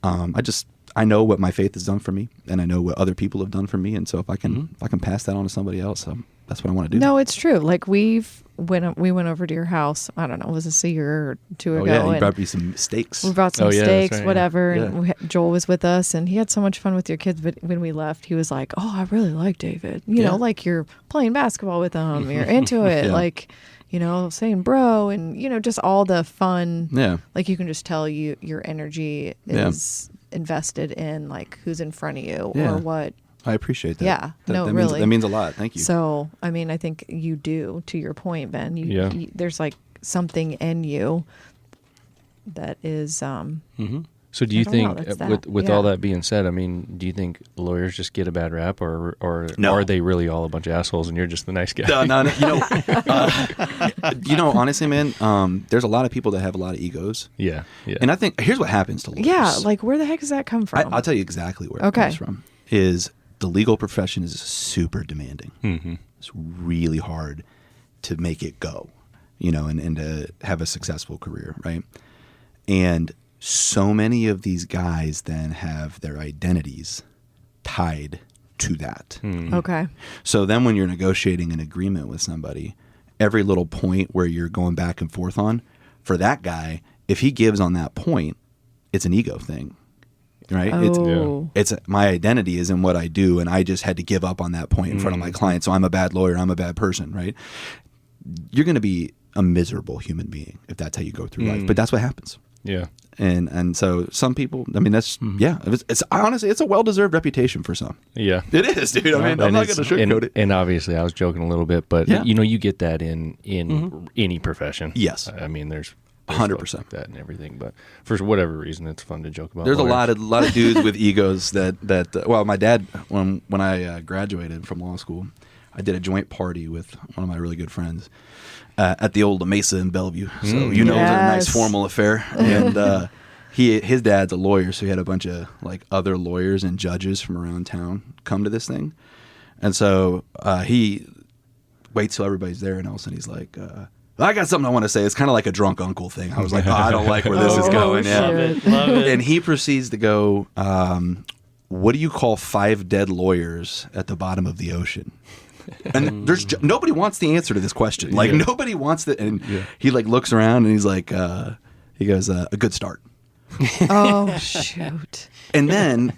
I know what my faith has done for me, and I know what other people have done for me. And so if I can pass that on to somebody else, that's what I want to do. No, it's true. Like, we went over to your house. I don't know, was this a year or two ago? Yeah, you brought me some steaks. We brought some steaks, right, whatever. Yeah. And Joel was with us, and he had so much fun with your kids. But when we left, he was like, "Oh, I really like David. You know, like, you're playing basketball with him. You're into it. Like, you know, saying bro, and, you know, just all the fun. Yeah. Like, you can just tell your energy is invested in, like, who's in front of you or what." I appreciate that. Yeah, that means a lot. Thank you. So, I mean, I think you do, to your point, Ben. You, there's like something in you that is. So, do you think, with all that being said, I mean, do you think lawyers just get a bad rap, or are they really all a bunch of assholes, and you're just the nice guy? No. You know, honestly, man, there's a lot of people that have a lot of egos. Yeah. And I think here's what happens to lawyers. Yeah, like, where the heck does that come from? I'll tell you exactly where it comes from. Is the legal profession is super demanding. It's really hard to make it go, you know, and to have a successful career, right? And so many of these guys then have their identities tied to that. Okay. So then when you're negotiating an agreement with somebody, every little point where you're going back and forth on, for that guy, if he gives on that point, it's an ego thing. Right? It's my identity is in what I do, and I just had to give up on that point in front of my client. So I'm a bad lawyer. I'm a bad person, right? You're going to be a miserable human being if that's how you go through life. But that's what happens. Yeah. And so some people, I mean, that's it's honestly, it's a well-deserved reputation for some. Yeah, it is, dude. I mean, I'm not going to sugarcoat it. And obviously, I was joking a little bit, but you know, you get that in any profession. Yes. I mean, there's 100% like that and everything, but for whatever reason, it's fun to joke about. There's lawyers. a lot of dudes with egos that well, my dad, when I graduated from law school, I did a joint party with one of my really good friends at the old Mesa in Bellevue. So it was a nice formal affair, and his dad's a lawyer, so he had a bunch of like other lawyers and judges from around town come to this thing, and so he waits till everybody's there, and all of a sudden he's like, I got something I want to say. It's kind of like a drunk uncle thing. I was like, I don't like where this is going. Love it. And he proceeds to go, what do you call 5 dead lawyers at the bottom of the ocean? And there's nobody wants the answer to this question. Like, nobody wants the, and he like looks around and he's like, he goes, a good start. Oh, shoot. And then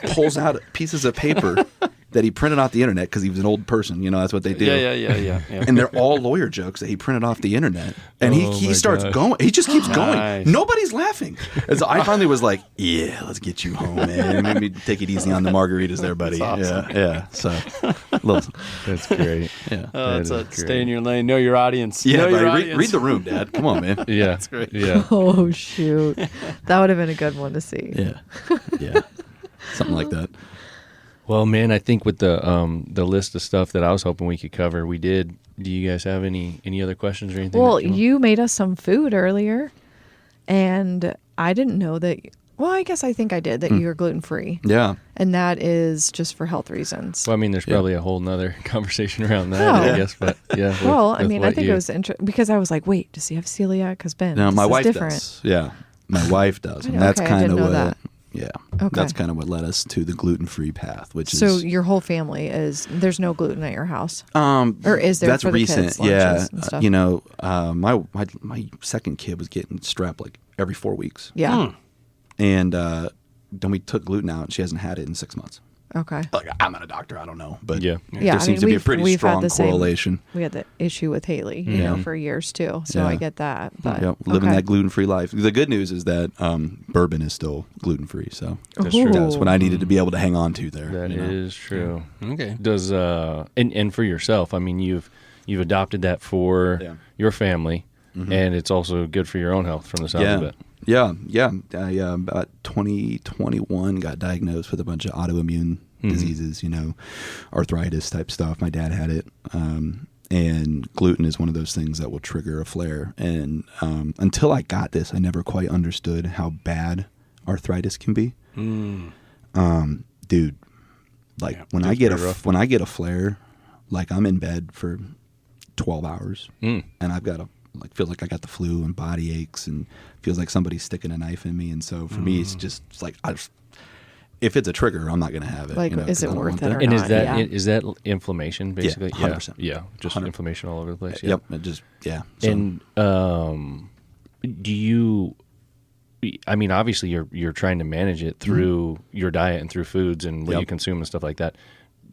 pulls out pieces of paper that he printed off the internet because he was an old person. You know, that's what they do. Yeah. And they're all lawyer jokes that he printed off the internet. And he starts gosh. going. He just keeps going. Nice. Nobody's laughing. And so I finally was like, yeah, let's get you home, man. Maybe take it easy on the margaritas there, buddy. That's awesome. Yeah. So, little, That's great. yeah. That's That it. is Stay great. in your lane. Know your audience. Yeah, know your buddy, audience. read the room, Dad. Come on, man. Yeah. That's great. Yeah. Oh shoot, that would have been a good one to see. Yeah. Yeah. Something like that. Well, man, I think with the list of stuff that I was hoping we could cover, we did. Do you guys have any other questions or anything? Well, that want- you made us some food earlier, and I didn't know that. Well, I guess I think I did that you're gluten free, Yeah. and that is just for health reasons. Well, I mean, there's probably a whole nother conversation around that, Oh. I guess. But yeah. with- Well, I with mean, I what think you- it was interesting because I was like, wait, does he have celiac? Because Ben, No, this my is wife different. does. Yeah. My wife does. And Okay, that's I kind of didn't know what, that. yeah. Okay. That's kind of what led us to the gluten-free path, which So is. your whole family there's no gluten at your house, Or is there That's for the recent. kids' lunches Yeah. and stuff? You know, my second kid was getting strep like every 4 weeks. Yeah. And then we took gluten out, and she hasn't had it in 6 months. Okay. Like, I'm not a doctor. I don't know. But Yeah. there seems to be a pretty we've had strong the same- correlation. We had the issue with Haley, you know, for years too. So Yeah. I get that. But Yep, living okay. that gluten-free life. The good news is that bourbon is still gluten-free. So That's true. that's what I needed to be able to hang on to there. That you know? is true. Okay. Does and for yourself? I mean, you've adopted that for Yeah. your family, and it's also good for your own health from the sounds of Yeah. it. Yeah. I about 2021 got diagnosed with a bunch of autoimmune diseases, you know, arthritis type stuff. My dad had it. And gluten is one of those things that will trigger a flare. And until I got this, I never quite understood how bad arthritis can be. Dude, like when I get a flare, like I'm in bed for 12 hours and I've got feels like I got the flu and body aches and feels like somebody's sticking a knife in me. And so for me, it's just it's like, if it's a trigger, I'm not going to have it. Like, you know, is 'cause I it don't worth want it that. or And not? is that inflammation basically? 100%. Yeah, just 100%. inflammation all over the place. Yeah. Yep. It just, yeah. So, And do you? I mean, obviously, you're trying to manage it through your diet and through foods and what Yep. you consume and stuff like that.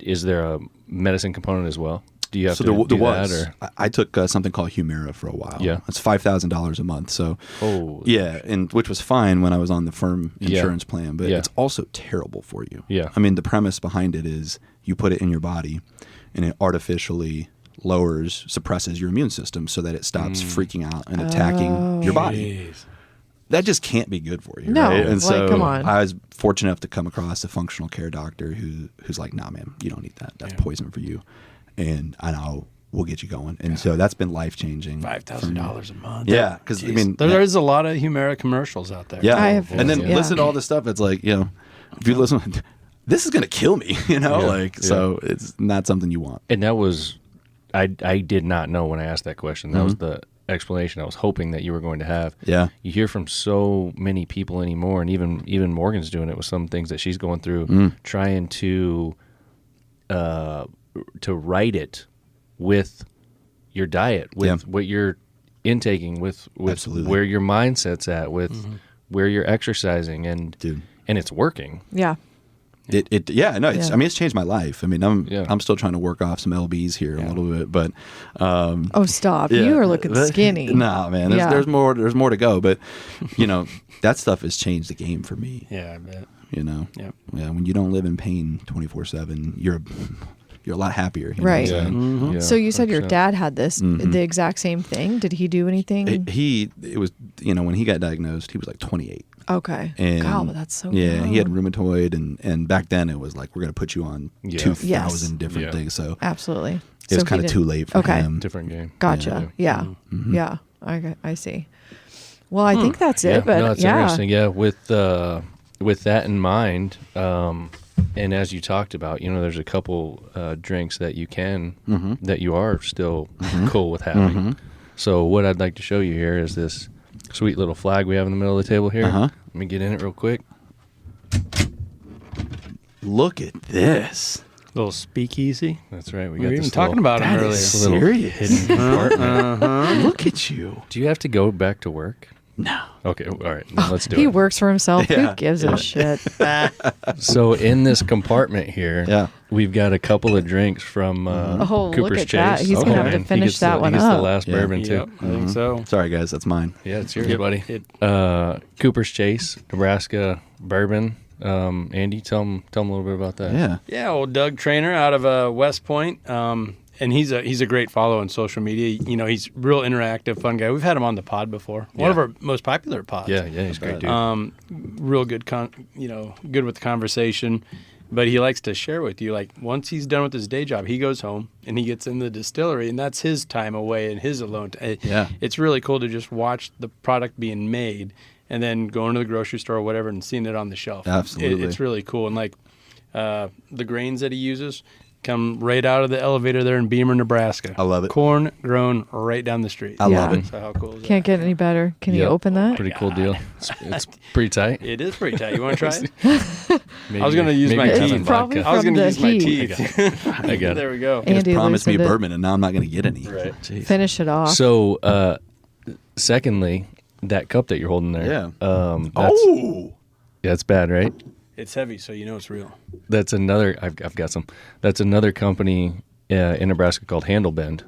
Is there a medicine component as well? Do you have so to there do was. that? Or? I took something called Humira for a while. Yeah. It's $5,000 a month. So, Oh, yeah, and which was fine when I was on the firm Yeah. insurance plan, but Yeah. it's also terrible for you. Yeah. I mean, the premise behind it is you put it in your body and it artificially suppresses your immune system so that it stops freaking out and attacking your body. Jeez. That just can't be good for you. No, right? And like, so come on. I was fortunate enough to come across a functional care doctor who's like, nah, man, you don't need that. That's poison for you. And I know we'll get you going. And so that's been life changing. $5,000 a month. Yeah, because I mean, there is a lot of Humira commercials out there. yeah, I have- and then yeah. listen to all this stuff. It's like, you know, if you listen, this is gonna kill me. You know, Yeah, so it's not something you want. And that was, I did not know when I asked that question. That was the explanation I was hoping that you were going to have. Yeah. You hear from so many people anymore, and even Morgan's doing it with some things that she's going through, trying to write it with your diet, with what you're intaking, with Absolutely. where your mindset's at, with where you're exercising, and Dude. and it's working. Yeah. Yeah, no, it's, Yeah. I mean, it's changed my life. I mean, Yeah. I'm still trying to work off some LBs here a little bit, but Oh, stop! yeah. You are looking skinny. Nah, man, there's, Yeah. there's more to go, but you know, that stuff has changed the game for me. Yeah, I bet. You know, Yep. yeah, when you don't live in pain 24/7, you're a lot happier. You know Right. what I'm saying? Yeah, So you said your 100%. dad had this, the exact same thing. Did he do anything? It was, you know, when he got diagnosed, he was like 28. Okay. And God, but that's so yeah, he had young. rheumatoid, and back then it was like we're gonna put you on Yeah. 2,000 Yes. different Yeah. things. So Absolutely. it was So he kind of didn't- too late for Okay. him. Different game. Gotcha. Yeah. Yeah. I see. Well, I think that's Yeah, it. But no, it's yeah. interesting. Yeah, with that in mind, and as you talked about, you know, there's a couple drinks that you can that you are still cool with having. So what I'd like to show you here is this sweet little flag we have in the middle of the table here. Let me get in it real quick. Look at this. Little speakeasy. That's right. We got were this even talking little- about them That earlier. is little serious. hidden compartment. Look at you. Do you have to go back to work? No. Okay, all right, then let's do He it. works for himself. Yeah, Who gives a shit? So in this compartment here, Yeah. we've got a couple of drinks from Oh, look Cooper's at Chase. that. He's gonna have to man. finish that one He gets the up. last Yeah. bourbon too. Yep, I think so. Sorry, guys, that's mine. Yeah, it's yours, Yep. buddy. It- Cooper's Chase, Nebraska bourbon. Andy, tell him a little bit about that. Yeah. Yeah, old Doug Trainer out of West Point, and he's a great follow on social media. You know, he's real interactive, fun guy. We've had him on the pod before. One of our most popular pods. Yeah, he's a great dude. Real good, good with the conversation. But he likes to share with you. Like once he's done with his day job, he goes home and he gets in the distillery, and that's his time away and his alone time. Yeah. It's really cool to just watch the product being made, and then going to the grocery store or whatever and seeing it on the shelf. Absolutely. It's really cool. And like the grains that he uses come right out of the elevator there in Beamer, Nebraska. I love it. Corn grown right down the street. I Yeah. love it. So how cool is that? Can't get any better. Can you Yep. open that? Pretty cool deal. It's pretty tight. It is pretty tight. You want to try it? Maybe, I was gonna use maybe my have teeth. some Probably vodka. I was From going to the use my heat. teeth. I got it. There we go. You just Andy promised me loosened it. bourbon, and now I'm not going to get any. Right. Jeez. Finish it off. So, secondly, that cup that you're holding there. Yeah. That's, Oh. yeah, it's bad, right? It's heavy, so you know it's real. That's another. I've got some. That's another company in Nebraska called Handlebend,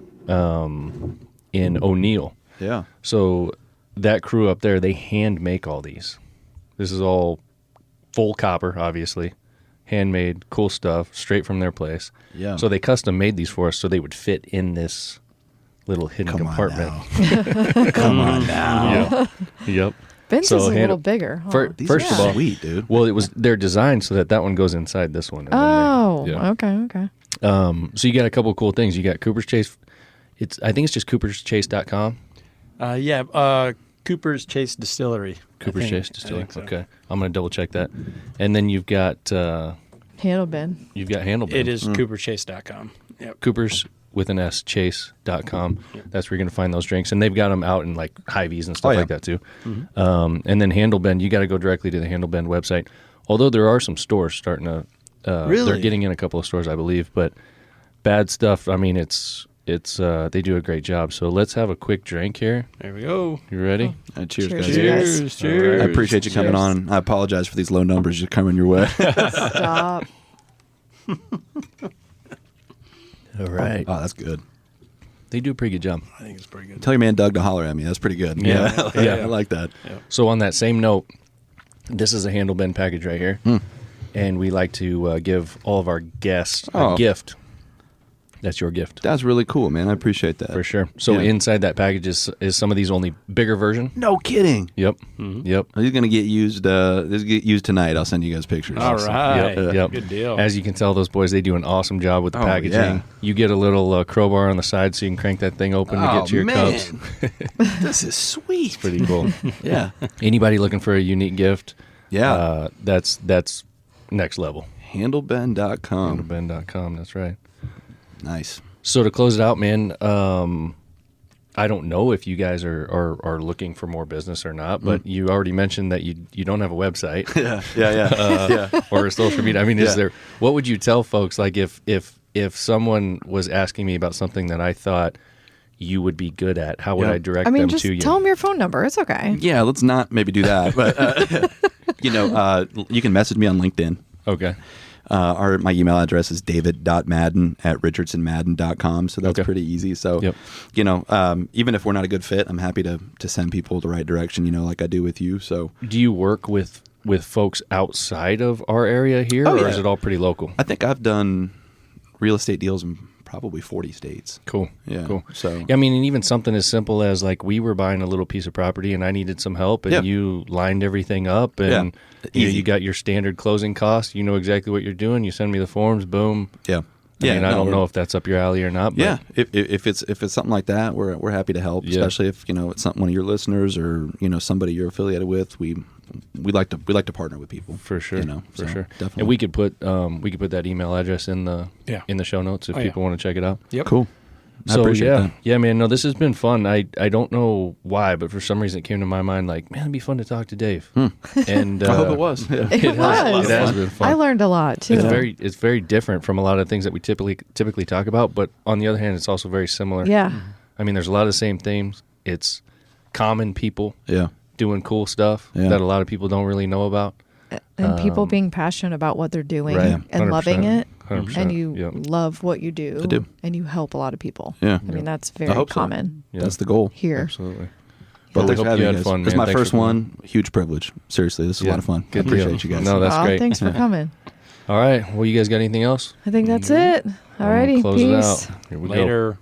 in O'Neill. Yeah. So that crew up there, they hand make all these. This is all full copper, obviously, handmade, cool stuff, straight from their place. Yeah. So they custom made these for us, so they would fit in this little hidden Come on compartment. now. Come on now. Yep. Ben's So is a hand- little bigger. Huh? These First are of all, sweet, dude. well, it was they're designed so that one goes inside this one. and then Oh, yeah. okay. So you got a couple of cool things. You got Cooper's Chase. I think it's just cooperschase.com. Cooper's Chase Distillery. Cooper's Chase Distillery. I think so. Okay, I'm gonna double check that. And then you've got Handle Ben. Handlebend. It is cooperchase.com. Yep. Cooper's with an S chase.com. That's where you're going to find those drinks, and they've got them out in like Hy-Vees and stuff yeah. like that too. And then Handlebend, you got to go directly to the Handlebend website. Although there are some stores starting to, Really? they're getting in a couple of stores, I believe. But bad stuff. I mean, it's they do a great job. So let's have a quick drink here. There we go. You ready? Cheers, Cheers, guys. guys. Cheers. I appreciate you coming Cheers. on. I apologize for these low numbers just coming your way. Stop. All right. Oh, that's good. They do a pretty good job. I think it's pretty good. Tell your man Doug to holler at me. That's pretty good. Yeah. Yeah. I like that. So on that same note, this is a Handlebend package right here, and we like to give all of our guests a Oh. gift. That's your gift That's really cool, man. I appreciate that. for sure. So Yeah. inside that package is some of these only bigger version. No kidding. Yep. Yep. He's gonna get used. This get used tonight. I'll send you guys pictures. All right. Yep. Good deal. As you can tell, those boys, they do an awesome job with the Oh, packaging. yeah. You get a little crowbar on the side so you can crank that thing open to get to your cups. This is sweet. Pretty cool. Yeah. Anybody looking for a unique gift, Yeah. that's next level. Handlebend.com. Handlebend.com, that's right. Nice. So to close it out, man, I don't know if you guys are looking for more business or not, but you already mentioned that you don't have a website Yeah. or a social media. I mean, Yeah. is there? What would you tell folks? Like if someone was asking me about something that I thought you would be good at, how would Yeah. I direct I mean, them just to you? tell them your phone number. It's okay. Yeah. Let's not maybe do that, but you can message me on LinkedIn. Okay. My email address is david.madden@richardsonmadden.com. So that's Okay. pretty easy. So, Yep. even if we're not a good fit, I'm happy to send people the right direction, like I do with you. So Do you work with folks outside of our area here, Oh, or yeah. is it all pretty local? I think I've done real estate deals in probably 40 states. Cool. Yeah, Cool. so- Yeah, I mean, and even something as simple as like we were buying a little piece of property and I needed some help, and Yeah. you lined everything up, and Easy. you got your standard closing costs. You know exactly what you're doing. You send me the forms. Boom. Yeah. I mean, I no, don't know we're- if that's up your alley or not. But Yeah, if it's something like that, we're happy to help. Yeah. Especially if it's something one of your listeners or somebody you're affiliated with. We like to partner with people for sure, so sure. definitely. And we could put that email address in the show notes if Oh, yeah. people want to check it out. Yep. Cool. I So appreciate yeah, that. yeah, man. No, this has been fun. I don't know why, but for some reason it came to my mind like, man, it'd be fun to talk to Dave. And I hope it was. Yeah. It was. It has been fun. I learned a lot too. It's very different from a lot of things that we typically talk about, but on the other hand, it's also very similar. Yeah. I mean, there's a lot of the same themes. It's common people, Yeah. doing cool stuff that a lot of people don't really know about. And people being passionate about what they're doing Right. and loving 100%. it. 100%. And you Yep. love what you do. I do. And you help a lot of people. Yeah. I mean, that's I very hope so. common Yeah. That's the goal. here. Absolutely. But Well, we thanks hope for having you me, had guys. fun, This is man. my Thanks first for coming. one. Huge privilege. Seriously, this is a lot of fun. Good I appreciate deal. you guys. No, that's Aw, great. thanks for coming. All right. Well, you guys got anything else? I think that's it. I'm gonna Alrighty, close peace. it out. Here we go. Later.